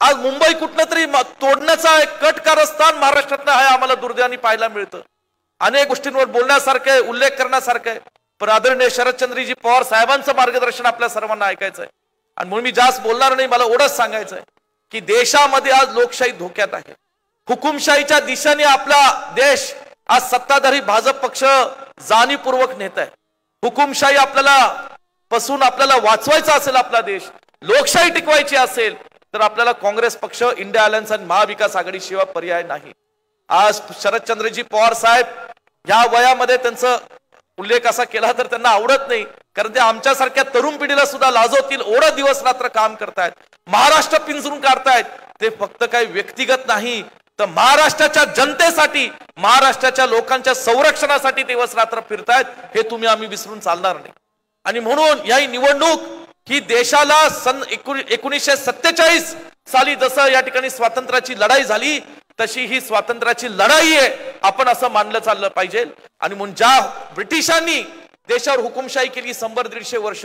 आज मुंबई कुठलं तरी तोडण्याचा एक कट कारस्थान महाराष्ट्रातलं आहे, आम्हाला दुर्दैवाने पाहायला मिळतं. अनेक गोष्टींवर बोलण्यासारखं आहे, उल्लेख करण्यासारखं आहे, पण आदरणीय शरदचंद्रजी पवार साहेबांचं मार्गदर्शन आपल्या सर्वांना ऐकायचं आहे. आणि म्हणून मी जास्त बोलणार नाही, मला एवढंच सांगायचं आहे की देशामध्ये आज लोकशाही धोक्यात आहे. हुकुमशाहीच्या दिशेने आपला देश आज सत्ताधारी भाजप पक्ष जाणीवपूर्वक नेत आहे. हुकुमशाही आपल्याला वाचवायचा असेल, आपला देश लोकशाही टिकवायची असेल, तर आपल्याला काँग्रेस पक्ष, इंडिया अलायन्स आणि महाविकास आघाडी शिवाय पर्याय नाही. आज शरदचंद्रजी पवार साहेब या वयामध्ये त्यांचा उल्लेख असा केला तर त्यांना आवडत नाही, कारण ते आमच्यासारख्या तरुण पिढीला सुद्धा लाजवतील एवढं दिवस रात्र काम करतायत, महाराष्ट्र पिंजरून काढतायत. ते फक्त काही व्यक्तिगत नाही तर महाराष्ट्राच्या जनतेसाठी, महाराष्ट्राच्या लोकांच्या संरक्षणासाठी दिवस रात्र फिरतायत. हे तुम्ही आम्ही विसरून चालणार नाही. आणि म्हणून या निवडणूक ही देशाला सन 1947 साली जसं या ठिकाणी स्वातंत्र्याची लढाई झाली तशी ही स्वातंत्र्याची लढाई आहे, आपण असं मानलं चाललं पाहिजे. आणि म्हणून ज्या ब्रिटिशांनी देशावर हुकुमशाही केली 100-150 वर्ष,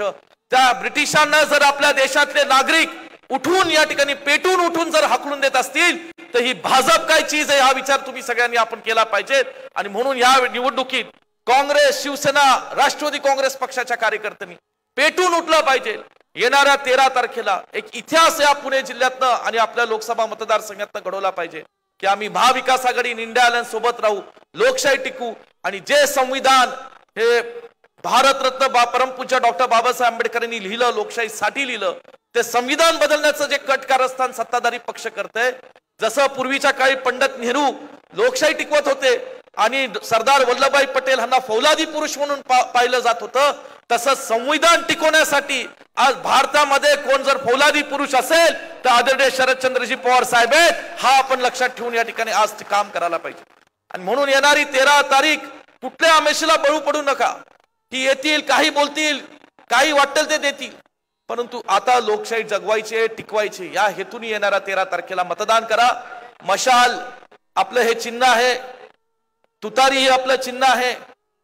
त्या ब्रिटिशांना जर आपल्या देशातले नागरिक उठून या ठिकाणी पेटून उठून जर हाकलून देत असतील तर ही भाजप काय चीज आहे हा विचार तुम्ही सगळ्यांनी आपण केला पाहिजे. आणि म्हणून या निवडणुकीत काँग्रेस, शिवसेना, राष्ट्रवादी काँग्रेस पक्षाच्या कार्यकर्त्यांनी पेटून उठलं पाहिजे. येणाऱ्या 13 तारखेला एक इतिहास या पुणे जिल्ह्यातनं आणि आपल्या लोकसभा मतदारसंघातनं घडवला पाहिजे की आम्ही महाविकास आघाडी आणि इंडिया अलायन्स सोबत राहू, लोकशाही टिकू. आणि जे संविधान हे भारतरत्न परमपूज्य डॉक्टर बाबासाहेब आंबेडकरांनी लिहिलं, लोकशाहीसाठी लिहिलं, ते संविधान बदलण्याचं जे कटकारस्थान सत्ताधारी पक्ष करते, जसं पूर्वीच्या काळी पंडित नेहरू लोकशाही टिकवत होते आणि सरदार वल्लभभाई पटेल यांना फौलादी पुरुष म्हणून पाहिलं जात होतं, तसं संविधान टिकवण्यासाठी आज भारतामध्ये कोण जर फौलादी पुरुष असेल तर आदरणीय शरदचंद्रजी पवार साहेब आहेत. हा आपण लक्षात ठेवून या ठिकाणी आज काम करायला पाहिजे. आणि म्हणून येणारी 13 तारीख कुठल्या आमिषाला बळू पडू नका. की येतील, काही बोलतील, काही वाटेल ते देतील, परंतु आता लोकशाही जगवायची आहे, टिकवायची. या हेतूने येणाऱ्या 13 तारखेला मतदान करा. मशाल आपलं हे चिन्ह आहे, तुतारी हे आपलं चिन्ह आहे,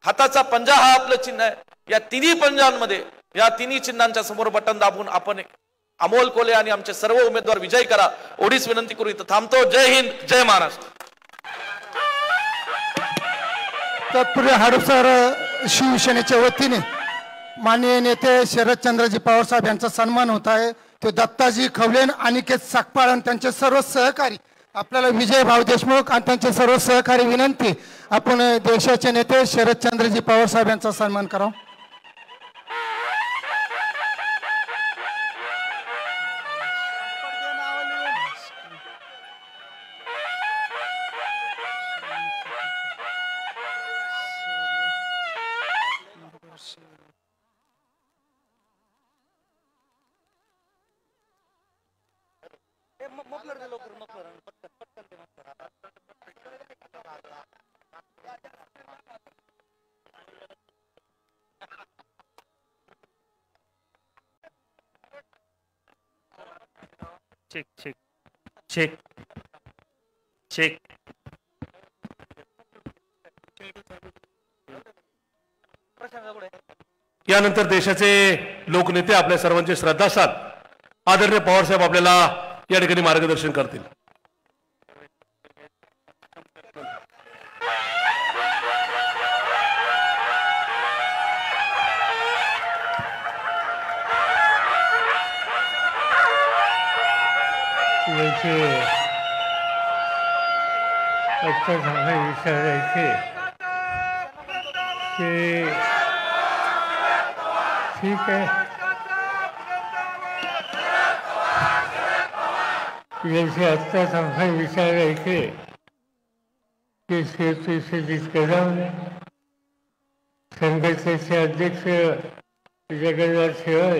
हाताचा पंजा हा आपलं चिन्ह आहे. या तिन्ही पंजांमध्ये, या तिन्ही चिन्हांच्या समोर बटन दाबून आपण अमोल कोल्हे आणि आमचे सर्व उमेदवार विजयी करा. एवढीच विनंती करू इथं थांबतो. जय हिंद, जय महाराष्ट्र. तत्पूर्वी हडपसर शिवसेनेच्या वतीने माननीय नेते शरदचंद्रजी पवार साहेब यांचा सन्मान होत आहे. ते दत्ताजी खवलेन, अनिकेत साकपाळ आणि त्यांचे सर्व सहकारी, आपल्याला विजय भाऊ देशमुख आणि त्यांचे सर्व सहकारी विनंती, आपण देशाचे नेते शरदचंद्रजी पवार साहेब यांचा सन्मान करावा. Check check check check. यानंतर देशाचे लोकनेते, आपल्या सर्वांचे श्रद्धास्थान आदरणीय पवारसाहेब आपल्याला या ठिकाणी मार्गदर्शन करतील. अच्छा सांगा विचारायचे की ठीक आहे, याचे आत्ता सांगा विचारायचे की शेतीचे जितकं संघटनेचे अध्यक्ष जगन्नाथ शिवाय,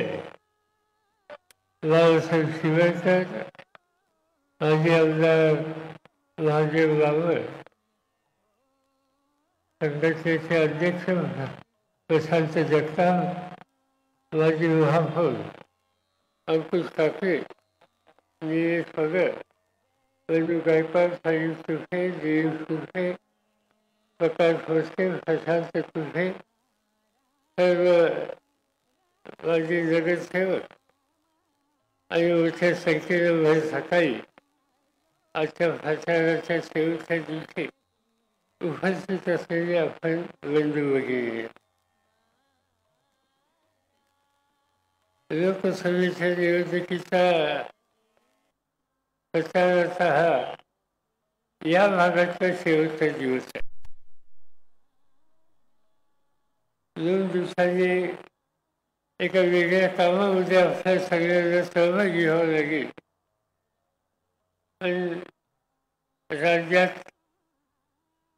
लालसाहेब शिवायकर, माजी आमदार महादेव गावळ, संघटनेचे अध्यक्ष प्रशांत जगताप, माजी महापौर अंकुश काकडे, निलेश पगड, रजू गायकवाड, साईब सुखे, देव सुखे, प्रकाश भोसले, प्रशांत कुठे, सर्व माजी नगरसेवक आणि मोठ्या संख्येनं भर सकाळी आजच्या प्रचाराच्या शेवटच्या दिवशी उपस्थित असलेले आपण बंधू वगैरे, लोकसभेच्या निवडणुकीचा प्रचाराचा हा या भागातला शेवटचा दिवस आहे. 2 दिवसांनी एका वेगळ्या कामामध्ये आपल्या सगळ्यांना सहभागी व्हावं लागेल. पण राज्यात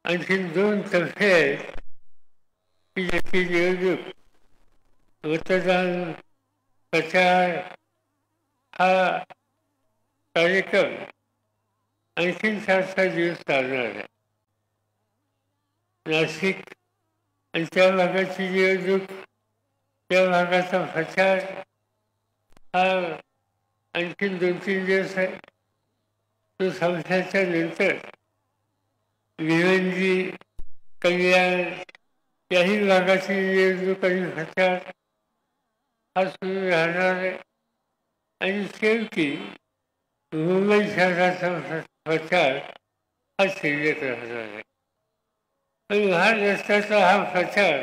आणखी 2 टप्पे आहेत की ज्याची निवडणूक मतदान प्रचार हा कार्यक्रम आणखीन 4-6 दिवस चालणार आहे. नाशिक आणि त्या भागाची निवडणूक, त्या भागाचा प्रचार हा आणखीन 2-3 दिवस आहे. तो संपल्याच्या नंतर भिवंडी, कल्याण याही भागाची निवडणूक आणि प्रचार हा सुरू राहणार आहे. आणि शेवटी मुंबई शहराचा प्रचार हा शिल्लक राहणार आहे. पण महाराष्ट्राचा हा प्रचार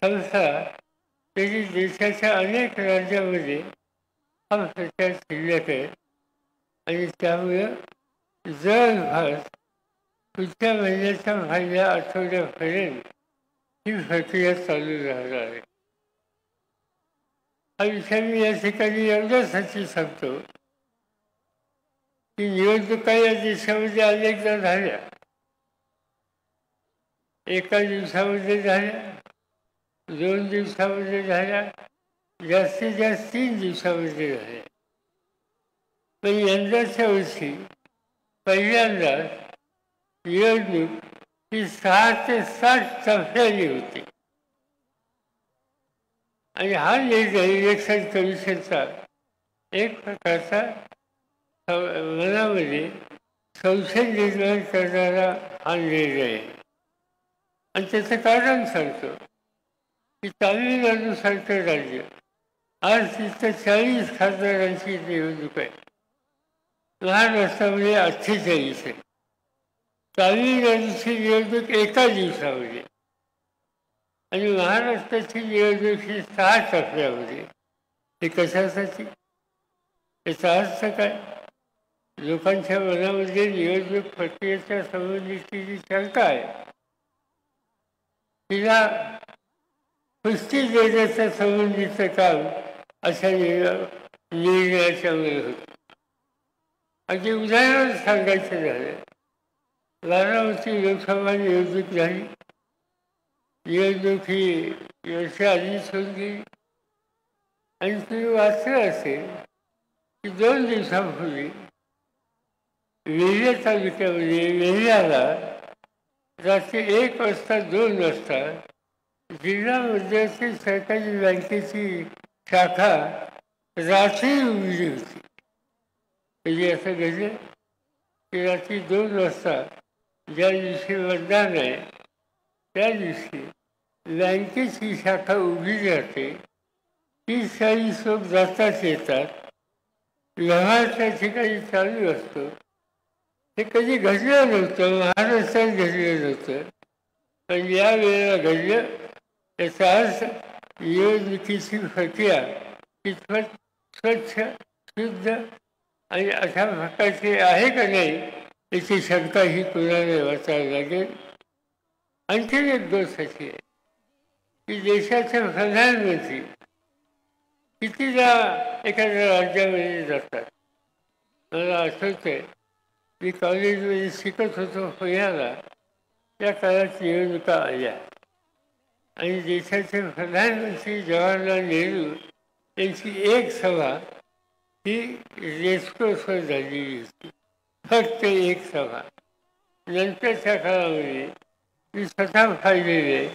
संस्था तरी देशाच्या अनेक राज्यामध्ये हा प्रचार शिल्लक आहे. आणि त्यामुळं जवळपास पुढच्या महिन्याच्या पहिल्या आठवड्यापर्यंत ही प्रक्रिया चालू राहणार आहे. हा विषय मी या ठिकाणी एवढ्यासाठी सांगतो की निवडणुका या देशामध्ये अनेकदा झाल्या, एका दिवसामध्ये झाल्या, 2 दिवसामध्ये झाल्या, जास्तीत जास्त 3 दिवसामध्ये झाल्या. पण यंदाच्या वर्षी पहिल्यांदाच निवडणूक ही 6 ते 7 टप्प्याने होती. आणि हा निर्णय इलेक्शन कमिशनचा एक प्रकारचा मनामध्ये संशय निर्माण करणारा हा निर्णय आहे. आणि त्याचं कारण सांगतो की तामिळनाडूसारखं राज्य आज तिथं 40 खासदारांची निवडणूक आहे. महाराष्ट्रामध्ये 48 आहे. तामिळनाडूची निवडणूक एका दिवसामध्ये आणि महाराष्ट्राची निवडणूक ही 6 टप्प्यामध्ये. हे कशासाठी? याचा अर्थ काय? लोकांच्या मनामध्ये निवडणूक प्रक्रियेच्या संबंधीची जी शंका आहे तिला पुष्टी देण्याच्या संबंधीचं काम अशा निर्णयाच्यामुळे होतं. अगदी उदाहरण सांगायचं झालं, बारामती लोकसभा निवडणूक झाली. निवडणूक ही वर्षाआधीच होऊन गेली. आणि तुम्ही वाचलं असेल की 2 दिवसांपूर्वी वेल्हे तालुक्यामध्ये वेल्ह्याला रात्री 1 वाजता 2 वाजता जिल्हा मध्यवर्ती सरकारी बँकेची शाखा रात्री उघडली होती. म्हणजे असं घडलं की रात्री 2 वाजता ज्या दिवशी मतदान आहे त्या दिवशी बँकेची शाखा उघडी राहते. 30-40 लोक जातात येतात, व्यवहार त्या ठिकाणी चालू असतो. हे कधी घडलं नव्हतं, महाराष्ट्रात घडलं नव्हतं. पण या वेळेला घडलं. याचा अर्थ निवडणुकीची प्रक्रिया कितपत स्वच्छ, शुद्ध आणि अशा प्रकारची आहे का नाही याची शंका ही कुणाला वाचायला लागेल. आणखी एक गोष्ट अशी आहे की देशाचे प्रधानमंत्री कितीदा एखाद्या राज्यामध्ये जातात. मला आठवतं आहे मी कॉलेजमध्ये शिकत होतो पुण्याला, त्या काळात निवडणुका आल्या आणि देशाचे प्रधानमंत्री जवाहरलाल नेहरू यांची एक सभा ही रेसकोर्सवर झालेली होती. फक्त एक सभा. नंतरच्या काळामध्ये मी स्वतः पाहिलेले आहे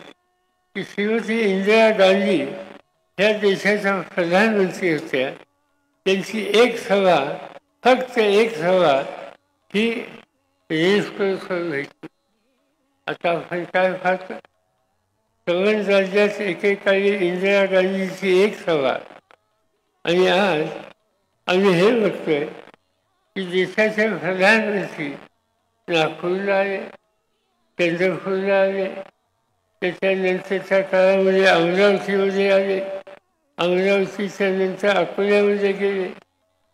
की श्रीमती इंदिरा गांधी ह्या देशाच्या प्रधानमंत्री होत्या. त्यांची एक सभा, फक्त एक सभा ही रेसकोर्सवर भेटली. आता आपण काय पाहतो, संबंध राज्यात एकेकाळी इंदिरा गांधीची एक सभा आणि आज आम्ही हे बघतोय की देशाचे प्रधानमंत्री नागपूरला आले, चंद्रपूरला आले, त्याच्यानंतरच्या काळामध्ये अमरावतीमध्ये आले, अमरावतीच्या नंतर अकोल्यामध्ये गेले,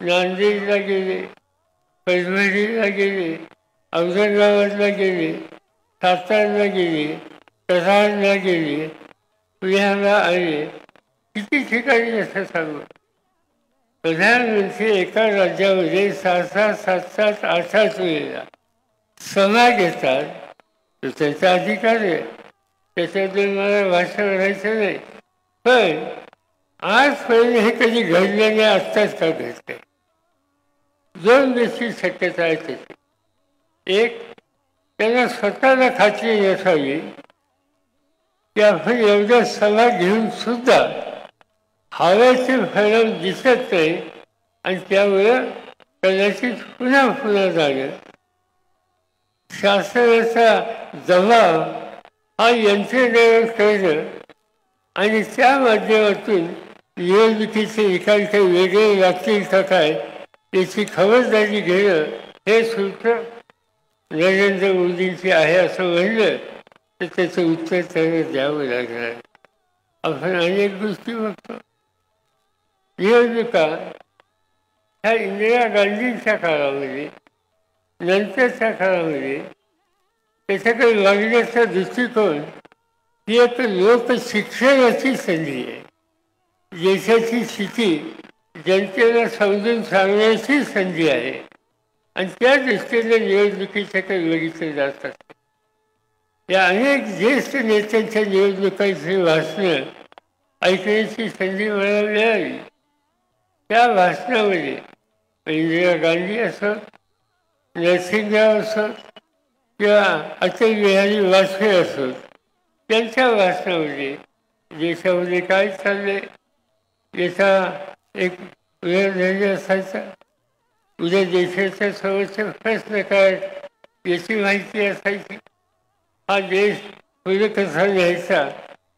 नांदेडला गेले, परभणीला गेले, औरंगाबादला गेले, सातारला गेले, कराडला गेले, पुण्याला आले. किती ठिकाणी असं सांगू. प्रधानमंत्री एका राज्यामध्ये 6-6, 7-7, 8-8 वेळेला सभा घेतात, तर त्यांचा अधिकार आहे, त्याच्यातून मला भाषण करायचं नाही. पण आजपर्यंत हे कधी घडलं नाही, आत्ताच का घडतंय? 2 गोष्टी शक्यता आहे त्याची. एक, त्यांना स्वतःला खात्री नसावी की आपण एवढ्या सभा घेऊन सुद्धा हव्याचे परिणाम दिसत नाही आणि त्यामुळं कदाचित पुन्हा पुन्हा जाणं. शासनाचा दबाव हा यंत्रणेवर करणं आणि त्या माध्यमातून निवडणुकीचे निकाल काही वेगळे लागतील का काय याची खबरदारी घेणं हे सूत्र नरेंद्र मोदींची आहे असं म्हणलं तर त्याचं उत्तर त्यांना द्यावं लागणार. आपण अनेक गोष्टी बघतो. निवडणुका ह्या इंदिरा गांधींच्या काळामध्ये, नंतरच्या काळामध्ये त्याच्याकडे वागण्याचा दृष्टिकोन ही एक लोकशिक्षणाची संधी आहे. देशाची स्थिती जनतेला समजून सांगण्याची संधी आहे आणि त्या दृष्टीने निवडणुकीच्याकडे बघितलं जात असतं. या अनेक ज्येष्ठ नेत्यांच्या निवडणुकांची भाषणं ऐकण्याची संधी मला मिळाली. त्या भाषणामध्ये इंदिरा गांधी असो, नरसिंहराव असो किंवा अटल बिहारी वाजपेयी असो, त्यांच्या भाषणामध्ये देशामध्ये काय चाललंय याचा एक वेळ असायचा. उद्या देशाच्या समोरचे प्रश्न काय याची माहिती असायची. हा देश पुढे कसा न्यायचा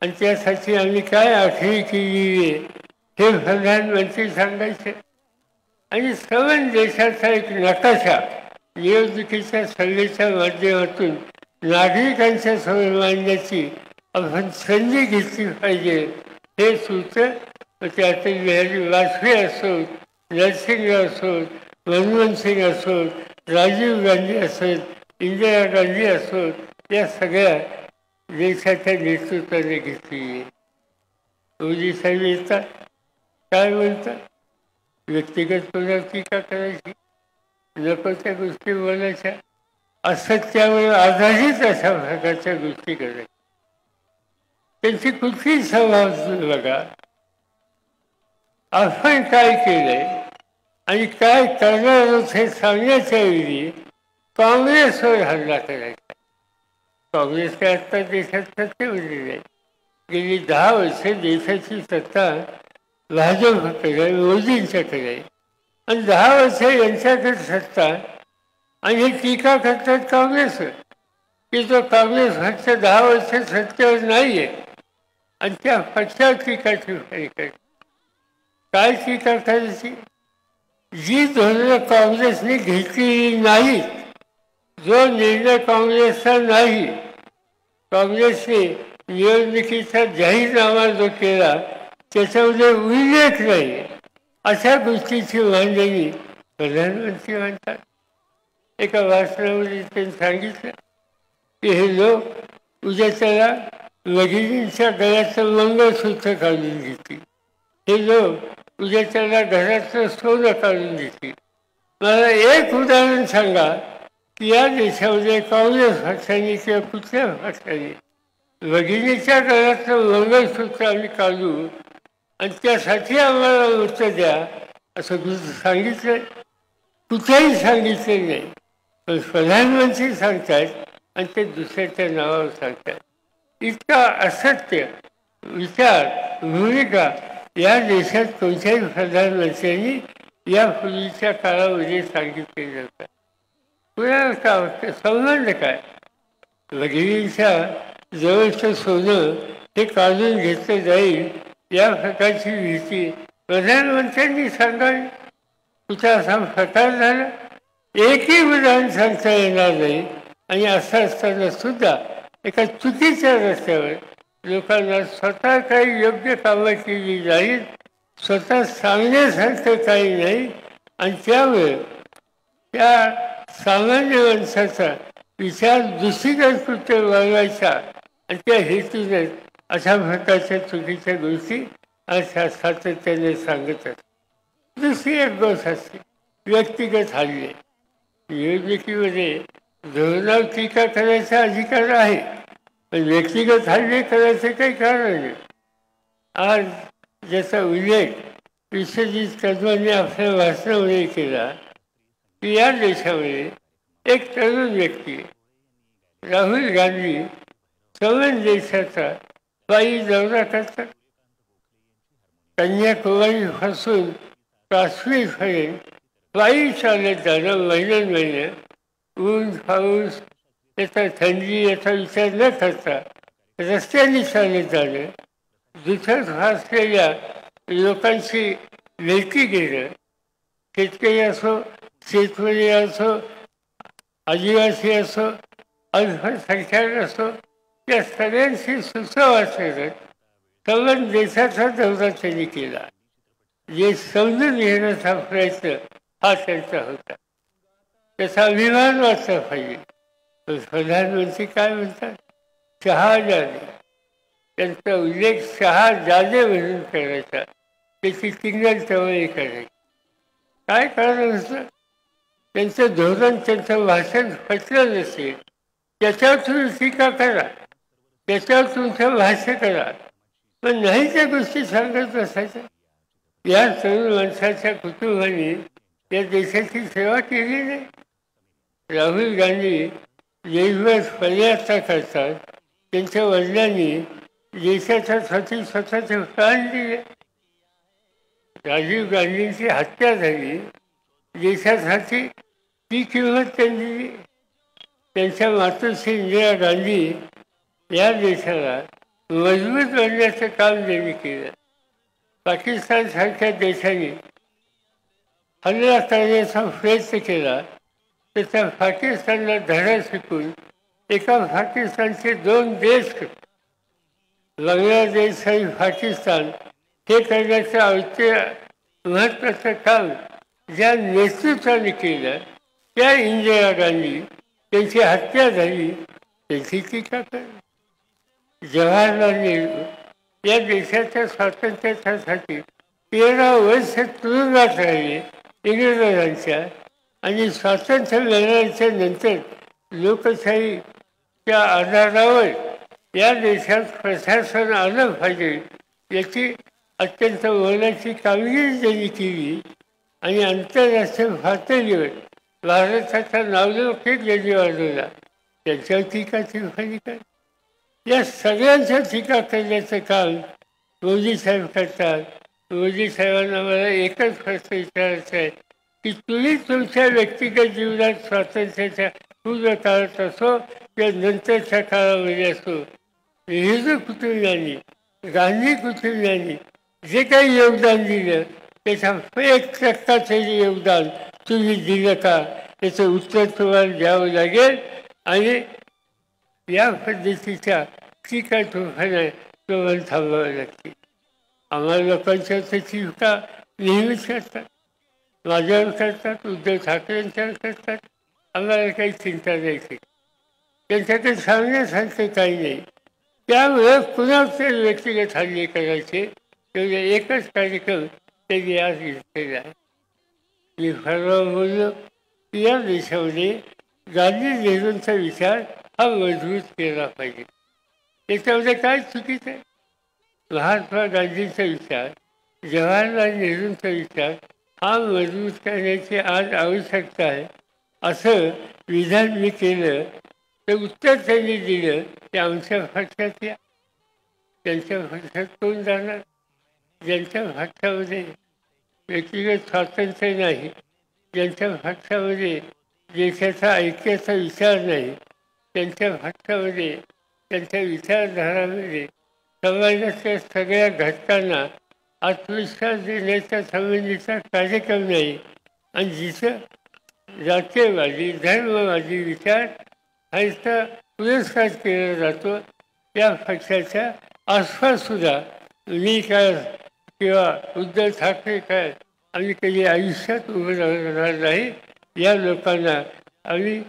आणि त्यासाठी आम्ही काय आखणी केली आहे हे प्रधानमंत्री सांगायचे. आणि सर्व देशाचा एक नकाशा निवडणुकीच्या सभेच्या माध्यमातून नागरिकांच्या समोर मांडण्याची आपण संधी घेतली पाहिजे. हे सूत्र ते अटल बिहारी वाजपेयी असोत, नरसिंहराव असोत, मनमोहन सिंग असोत, राजीव गांधी असोत, इंदिरा गांधी असोत, या सगळ्या देशाच्या नेतृत्वाने घेतली. मोदी साहेब येतात, काय बोलतात? व्यक्तिगत कोणावर टीका करायची, नको त्या गोष्टी बोलायच्या, असत्यावर आधारित अशा प्रकारच्या गोष्टी करायच्या. त्यांची कुठली सभा बघा, आपण काय केलंय आणि काय करणार आहोत हे सांगण्याच्या वेळी काँग्रेसवर हल्ला करायचा. काँग्रेस काय आत्ता देशात सत्तेमध्ये नाही. गेली 10 वर्ष देशाची सत्ता भाजपकडे आहे, मोदींच्याकडे आहे आणि 10 वर्ष यांच्याकडे सत्ता आणि हे टीका करतात काँग्रेसवर की तो काँग्रेस पक्ष 10 वर्ष सत्तेवर नाही आहे आणि त्या पक्षावर टीकाची फारी करतात. काय टीका करायची? जी धोरणं काँग्रेसने घेतलेली नाहीत, जो निर्णय काँग्रेसचा नाही, काँग्रेसने निवडणुकीचा जाहीरनामा जो केला त्याच्यामध्ये उल्लेख नाही, अशा गोष्टीची मांडणी प्रधानमंत्री म्हणतात. एका भाषणामध्ये त्यांनी सांगितलं की हे लोक उद्या त्याला भगिनींच्या गळ्याचं मंगळसूत्र काढून घेतील, हे लोक उद्या त्याला घराचं सोनं काढून घेतील. मला एक उदाहरण सांगा की या देशामध्ये काँग्रेस पक्षाने किंवा कुठल्या पक्षाने भगिनीच्या गळ्याचं मंगळसूत्र आम्ही काढू आणि त्यासाठी आम्हाला उत्तर द्या असं सांगितलं? कुठेही सांगितलं नाही. पण प्रधानमंत्री सांगतात आणि ते दुसऱ्याच्या नावावर सांगतात. इतका असत्य विचार, भूमिका या देशात कोणत्याही प्रधानमंत्र्यांनी यापूर्वीच्या काळामध्ये सांगितले जातात. कुणाला का वाटतं? संबंध काय? भगिनीच्या जवळचं सोनं हे काढून घेतलं जाईल या प्रकारची भीती प्रधानमंत्र्यांनी सांगावी. कुठं असा प्रकार झाला? एकही उदाहरण सांगता येणार नाही. आणि असं असताना सुद्धा एका चुकीच्या रस्त्यावर लोकांना स्वतः काही योग्य कामं केली जाईल, स्वतः सांगण्यासारखं काही नाही आणि त्यामुळे त्या सामान्य माणसाचा विचार दुसरीकडे कुठे वळवायचा आणि त्या हेतूने अशा प्रकारच्या चुकीच्या गोष्टी अशा सातत्याने सांगत असतात. दुसरी एक गोष्ट असते व्यक्तिगत हल्ले. निवडणुकीमध्ये धोरणावर टीका करायचा अधिकार आहे, पण व्यक्तिगत हल्ले करायचे काही कारण नाही. आज ज्याचा उल्लेख विश्वजित कदमांनी आपल्या भाषणामध्ये केला की या देशामध्ये एक तरुण व्यक्ती राहुल गांधी 14 देशाचा पायी दौरा करतात. कन्याकुमारीपासून काश्मीरपर्यंत पायी चालत जाणं, महिन्या ऊन पाऊस याचा थंडी याचा विचार न करता रस्त्याने चालत जाणं, दुसऱ्यात असलेल्या लोकांशी भेटी घेणं, शेतकरी असो, शेतकरी असो, आदिवासी असो, अल्पसंख्याक असो, या सगळ्यांशी सुसंवाद साधत 14 देशाचा दौरा त्यांनी केला. जे समजून घेण्याचा प्रयत्न हा त्यांचा होता. त्याचा अभिमान वाटला पाहिजे. प्रधानमंत्री काय म्हणतात? शहाजादे. त्यांचा उल्लेख शहाजादे म्हणून करायचा, त्याची टिंगल-टवाळी करायची. काय कारण असतं? त्यांचं धोरण, त्यांचं भाषण पटलं नसेल त्याच्यावर तुम्ही टीका करा, त्याच्यावर तुमचं भाष्य करा, पण नाही त्या गोष्टी सांगत बसायच्या. या तरुण माणसाच्या कुटुंबाने या देशाची सेवा केली नाही. राहुल गांधी देशभर पदयात्रा करतात, त्यांच्या वडिलांनी देशाच्यासाठी स्वतःचे प्राण दिले. राजीव गांधींची हत्या झाली, देशासाठी ती किंमत त्यांनी दिली. त्यांच्या मातोश्री इंदिरा गांधी या देशाला मजबूत बनण्याचं काम त्यांनी केलं. पाकिस्तानसारख्या देशाने हल्ला करण्याचा प्रयत्न केला, तर त्या पाकिस्तानला धडा शिकून एका पाकिस्तानचे 2 देश, बांगलादेश आणि पाकिस्तान, हे करण्याचं महत्त्वाचं काम ज्या नेतृत्वाने केलं त्या इंदिरा गांधी, त्यांची हत्या झाली, त्याची टीका करणे. जवाहरलाल नेहरू या देशाच्या स्वातंत्र्यासाठी 13 वर्ष तुरुंगात राहिले इंग्रजांच्या, आणि स्वातंत्र्य मिळाल्याच्या नंतर लोकशाहीच्या आधारावर या देशात प्रशासन आलं पाहिजे याची अत्यंत मोलाची कामगिरी त्यांनी केली. आणि आंतरराष्ट्रीय पातळीवर भारताचा नावलौकिक त्यांनी वाढवला. त्यांच्यावर टीकाची भूमिका. या सगळ्यांच्या टीका करण्याचं काम मोदी साहेब करतात. मोदी साहेबांना मला एकच प्रश्न विचारायचा आहे की तुम्ही तुमच्या व्यक्तिगत जीवनात स्वातंत्र्याच्या पूर्व काळात असो किंवा नंतरच्या काळामध्ये असो, नेहरू कुटुंबियांनी, गांधी कुटुंबियांनी जे काही योगदान दिलं त्याच्या 1% योगदान तुम्ही दिलं का, त्याचं उत्तर तुम्हाला द्यावं लागेल. आणि या पद्धतीच्या टीका तुफाने तुम्हाला थांबावं लागते. आम्हाला लोकांच्या टीका नेहमीच करतात, माझ्यावर करतात, उद्धव ठाकरेंच्यावर करतात. आम्हाला काही चिंता नाही, त्यांच्याकडे सांगण्यासारखं काही नाही. त्यामुळे कुणाचे व्यक्तिगत हल्ले करायचे तेवढे एकच कार्यक्रम त्यांनी आज घेतलेला आहे. मी परवा बोललो की या देशामध्ये गांधी नेहरूंचा विचार हा मजबूत केला पाहिजे. त्याच्यामध्ये काय चुकीचं आहे? महात्मा गांधींचा विचार, जवाहरलाल नेहरूंचा विचार हा मजबूत करण्याची आज आवश्यकता आहे. असं विधान मी केलं तर उत्तर त्यांनी दिलं ते आमच्या पक्षात या. त्यांच्या पक्षात कोण जाणार? ज्यांच्या पक्षामध्ये व्यक्तिगत स्वातंत्र्य नाही, ज्यांच्या पक्षामध्ये देशाचा ऐक्याचा विचार नाही, त्यांच्या पक्षामध्ये, त्यांच्या विचारधारामध्ये समाजाच्या सगळ्या घटकांना आत्मविश्वास देण्याच्या संबंधीचा कार्यक्रम नाही, आणि जिथं जातीयवादी, धर्मवादी विचार ह्याचा पुरस्कार केला जातो, त्या पक्षाच्या आसपाससुद्धा मी काय किंवा उद्धव ठाकरे काय आम्ही कधी आयुष्यात उभं राहणार नाही. या लोकांना आम्ही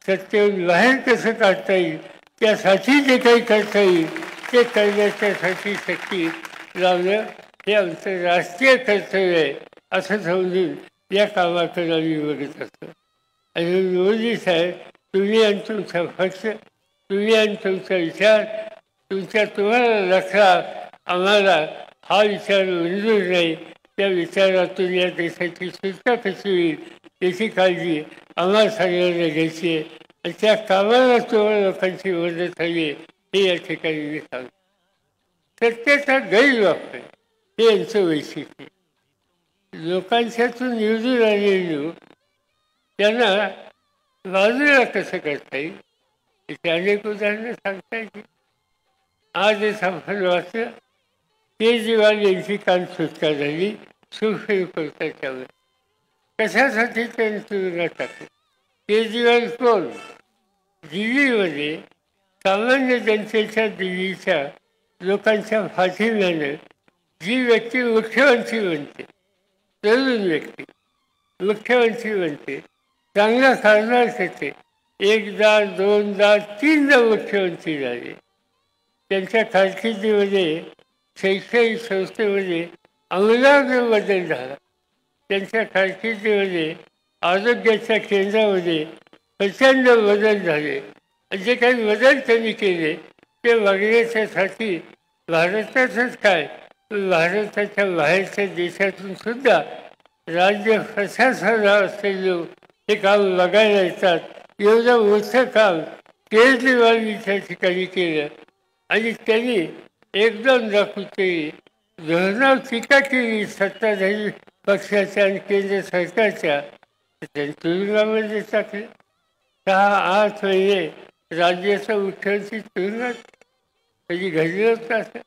सत्तेवरून बाहेर कसं काढता येईल त्यासाठी जे काही करता येईल ते करण्याच्यासाठी शक्ती लावणं हे आमचं राष्ट्रीय कर्तव्य आहे. असं समजून या कामाकडे आम्ही बघत असतो. आणि मोदी साहेब, तुम्ही आणि तुमचा पक्ष, तुम्ही आणि तुमचा विचार, तुम्हाला लक्षात आम्हाला हा विचार मंजूर नाही, त्या विचारातून या देशाची सुटका कशी होईल याची काळजी आम्हाला सगळ्यांना घ्यायची आहे. आणि त्या कामाला तुम्हाला लोकांची मदत हवी आहे हे या ठिकाणी मी सांगतो. सत्तेचा गैरवापर हे यांचं वैशिष्ट्य. लोकांच्यातून निवडून आलेले लोक त्यांना बाजूला कसं करता येईल याची अनेक उदाहरणं सांगता येतील. आजच आपण वाचलं, केजरीवाल यांची काल सुटका झाली सुप्रीम कोर्टाच्या वर. कशासाठी त्यांनी तुरुंगात टाकलं? केजरीवाल कोण? दिल्लीमध्ये सामान्य जनतेच्या, दिल्लीच्या लोकांच्या पाठिंब्यानं जी व्यक्ती मुख्यमंत्री बनते, तरुण व्यक्ती मुख्यमंत्री बनते, चांगला कारभार करते, एकदा दोनदा तीनदा मुख्यमंत्री झाले. त्यांच्या कारकिर्दीमध्ये शैक्षणिक संस्थेमध्ये आमूलाग्र बदल झाला. त्यांच्या कारकिर्दीमध्ये आरोग्याच्या केंद्रामध्ये प्रचंड बदल झाले. जे काही बदल त्यांनी केले ते बघण्याच्यासाठी भारतातच काय, भारताच्या बाहेरच्या देशातून सुद्धा राज्य प्रशासनात असलेले लोक हे काम बघायला येतात. एवढं मोठं काम केजरीवालनी त्या ठिकाणी केलं. आणि त्यांनी एकदम दाखवते धोरणावर टीका केली सत्ताधारी पक्षाच्या आणि केंद्र सरकारच्या, त्यांनी तुरुंगामध्ये टाकले. 6-8 महिने राज्याचा मुख्यमंत्री तुरुंगात. कधी घडलं होतं असं?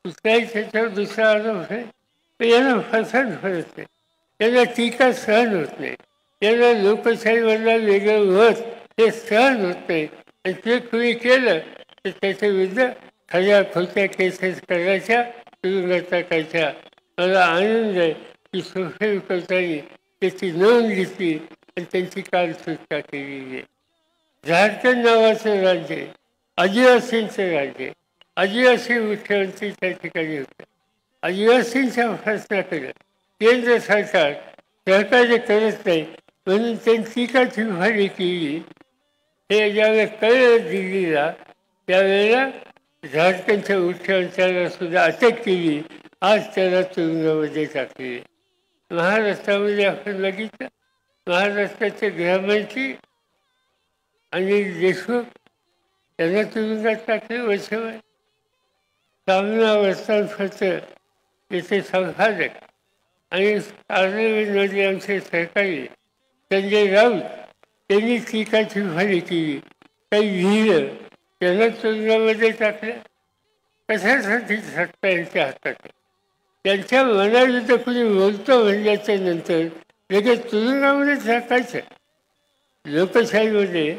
कुठलाही त्याच्यावर दुसरा आरोप आहे तर यांना पसंत पडत नाही, त्यांना टीका सहन होत नाही, त्यांना लोकशाहीवरला वेगळं मत हे सहन होत नाही. आणि ते कुणी केलं तर त्याच्या विरुद्ध खऱ्या खोट्या केसेस करायच्या, तुरुंगात टाकायच्या. मला आनंद आहे की सुप्रीम कोर्टाने त्याची नोंद घेतली आणि त्यांची काल सुटका केलेली आहे. झारखंड नावाचं राज्य आदिवासींचं राज्य, आदिवासी मुख्यमंत्री त्या ठिकाणी होतं. आदिवासींच्या प्रश्नाकडे केंद्र सरकार सहकार्य करत नाही म्हणून त्यांनी टीका टिप्पणी केली. हे ज्यावेळेस कळलं दिल्लीला त्यावेळेला झारखंडच्या मुख्यमंत्र्याला सुद्धा अटक केली. आज त्याला तुरुंगामध्ये टाकले. महाराष्ट्रामध्ये आपण बघितलं, महाराष्ट्राचे गृहमंत्री अनिल देशमुख त्यांना तुरुंगात टाकले वर्षभर. सामना वर्तमानपत्र याचे संपादक आणि पार्लमेंटमध्ये आमचे सहकारी संजय राऊत त्यांनी टीका टिप्पणी केली, काही लिहिलं, त्यांना तुरुंगामध्ये टाकलं. कशासाठी सत्ता यांच्या हातात आहे? त्यांच्या मनाविरुद्ध कुणी बोलतो म्हणल्याच्या नंतर लगेच तुरुंगामध्ये टाकायचं. लोकशाहीमध्ये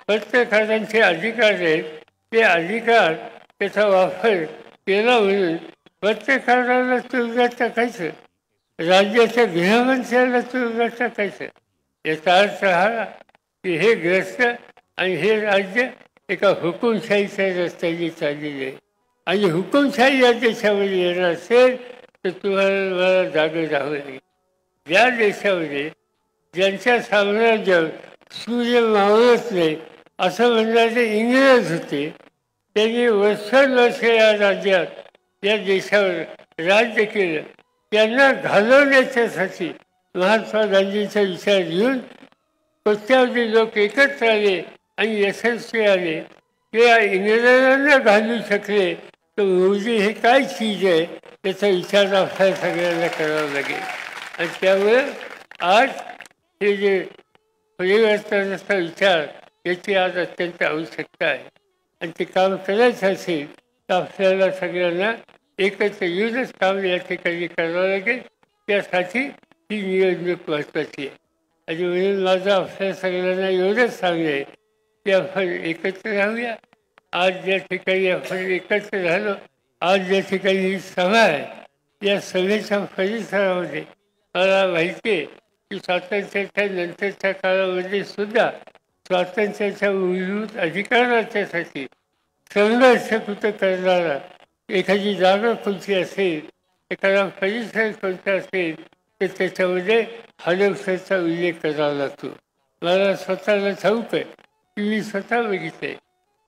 पत्रकारांचे अधिकार आहेत, ते अधिकार त्याचा वापर केला म्हणून पत्रकाराला तुरुंगात टाकायचं, राज्याच्या गृहमंत्र्याला तुरुंगात टाकायचं. याचा अर्थ हा की हे ग्रस्त आणि हे राज्य एका हुकुमशाहीच्या रस्त्याने चाललेले आहे. आणि हुकुमशाही या देशामध्ये येणार असेल तर तुम्हाला मला जागे राहावं लागेल. ज्या देशामध्ये ज्यांच्या साम्राज्यावर सूर्य मावळत नाही असं म्हणणारे इंग्रज होते, त्यांनी वर्षानुवर्ष या राज्यात या देशावर राज्य केलं. त्यांना घालवण्याच्यासाठी महात्मा गांधींचा विचार घेऊन कोट्यावधी लोक एकत्र आले आणि यशस्वी आले. ते इंग्रजांना घालू शकले तर मोदी हे काय चीज आहे याचा विचार आपल्याला सगळ्यांना करावा लागेल. आणि त्यामुळे आज हे जे परिवर्तनाचा विचार याची आज अत्यंत आवश्यकता आहे. आणि ते काम करायचं असेल तर आपल्याला सगळ्यांना एकत्र येऊनच काम या ठिकाणी करावं लागेल. त्यासाठी ही निवडणूक महत्त्वाची आहे. आणि म्हणून माझं आपल्या सगळ्यांना एवढंच सांगणे की आपण एकत्र राहूया. आज ज्या ठिकाणी आपण एकत्र झालो, आज ज्या ठिकाणी ही सभा आहे, या सभेच्या परिसरामध्ये मला माहिती आहे की स्वातंत्र्याच्या नंतरच्या काळामध्ये सुद्धा स्वातंत्र्याच्या मूलभूत अधिकाराच्यासाठी संघर्ष कुठं करणारा एखादी जागा कोणती असेल, एखादा परिसर कोणता असेल तर त्याच्यामध्ये हडपसरचा उल्लेख करावा लागतो. मला स्वतःला ठाऊक आहे की मी स्वतः बघितलंय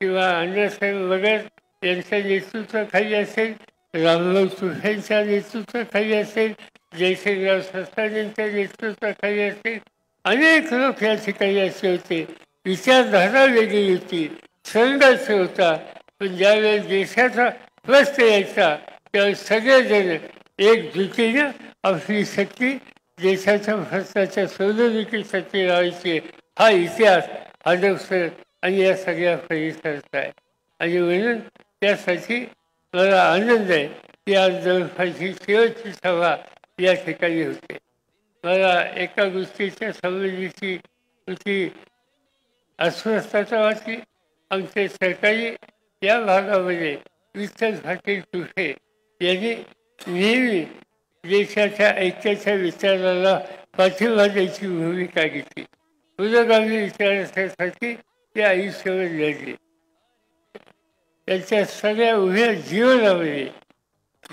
किंवा अण्णासाहेब वगैरे यांच्या नेतृत्वाखाली असेल, रामभाऊ तुषांच्या नेतृत्वाखाली असेल, जयसिंगराव सस्तानींच्या नेतृत्वाखाली असेल, अनेक लोक या ठिकाणी असे होते. विचारधारा वेगळी होती, संघर्ष होता. पण ज्यावेळेस देशाचा प्रश्न यायचा त्यावेळेस सगळेजण एकजुटीनं आपली शक्ती देशाच्या प्रश्नाच्या सोडवणुकीसाठी लावायची. हा इतिहास हडपसर आणि या सगळ्या परिसराचा आहे. आणि म्हणून त्यासाठी मला आनंद आहे की आज जवळपासची शेवटची सभा या ठिकाणी होते. मला एका गोष्टीच्या संबंधीची होती अस्वस्थता वाटली. आमचे सरकारी या भागामध्ये विठ्ठल पाटील तुषे यांनी नेहमी देशाच्या ऐक्याच्या विचाराला पाठिंबा द्यायची भूमिका घेतली. पुरोगामी विचारासाठी ते आयुष्यभर लढले. त्यांच्या सगळ्या उभ्या जीवनामध्ये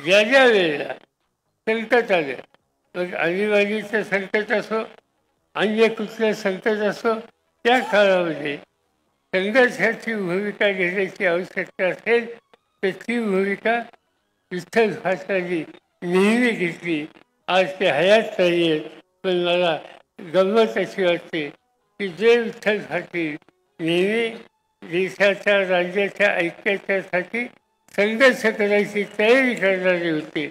ज्या ज्या वेळेला संकट आलं, मग आणीबाणीचं संकट असो, अन्य कुठलं संकट असो, त्या काळामध्ये संघर्षाची भूमिका घेण्याची आवश्यकता असेल तर ती भूमिका विठ्ठल फाटलांनी नेहमी घेतली. आज ते हयात नाही आहेत, पण मला गंमत अशी वाटते की जे विठ्ठल पाटील नेहमी देशाच्या राज्याच्या ऐक्याच्यासाठी संघर्ष करायची तयारी करणारे होते,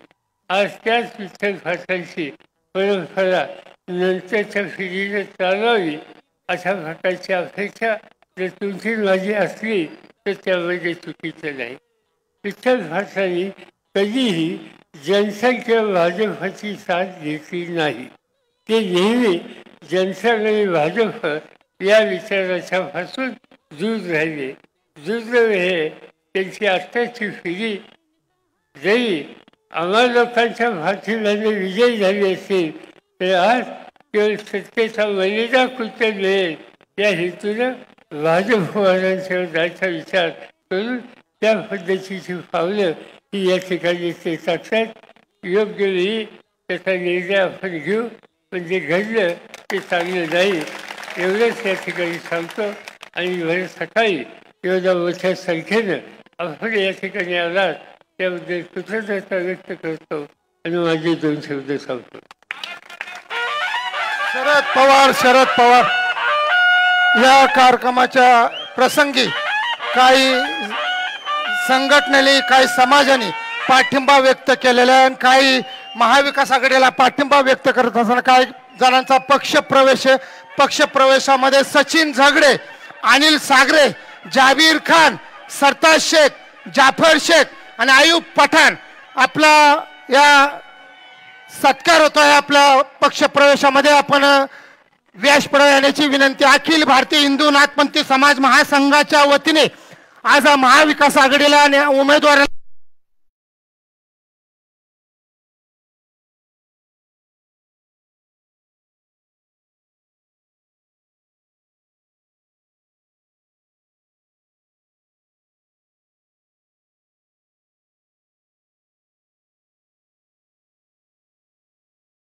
आज त्याच विठ्ठल पाटलांची परंपरा नंतरच्या पिढीने चालवावी अशा प्रकारची अपेक्षा जर तुमची माझी असली तर त्यामध्ये चुकीचं नाही. विठ्ठल पाटलांनी कधीही जनसंख्या भाजपची साथ घेतली नाही. ते नेहमी जनसंघ आणि भाजप या विचाराच्या पासून दूर राहिले. दुर्दैव हे त्यांची आत्ताची पिढी जरी आम्हा लोकांच्या पाठिंब्याने विजय झाली असेल तर आज केवळ सत्तेचा मर्यादा कृत्य मिळेल या हेतूनं भाजपवाल्यांच्या जायचा विचार करून त्या पद्धतीची पावलं ही या ठिकाणी ते टाकतात. योग्य वेळी त्याचा निर्णय आपण घेऊ. पण जे घडलं ते चांगलं नाही एवढंच या ठिकाणी सांगतो. आणि भर सकाळी एवढ्या मोठ्या संख्येनं आपण या ठिकाणी आलात त्याबद्दल कृतज्ञता व्यक्त करतो आणि माझे 2 शब्द सांगतो. शरद पवार या कार्यक्रमाच्या प्रसंगी काही संघटनेने काही समाजाने पाठिंबा व्यक्त केलेला आहे आणि काही महाविकास आघाडीला पाठिंबा व्यक्त करत असताना काही जणांचा पक्षप्रवेशामध्ये सचिन झगडे, अनिल सागरे, जाबीर खान, सरताज शेख, जाफर शेख आणि आयुब पठाण आपला या सत्कार होतोय. आपल्या पक्षप्रवेशामध्ये आपण व्यासपीठावर येण्याची विनंती. अखिल भारतीय हिंदू नाथपंथी समाज महासंघाच्या वतीने आज महाविकास आघाडीला उमेदवार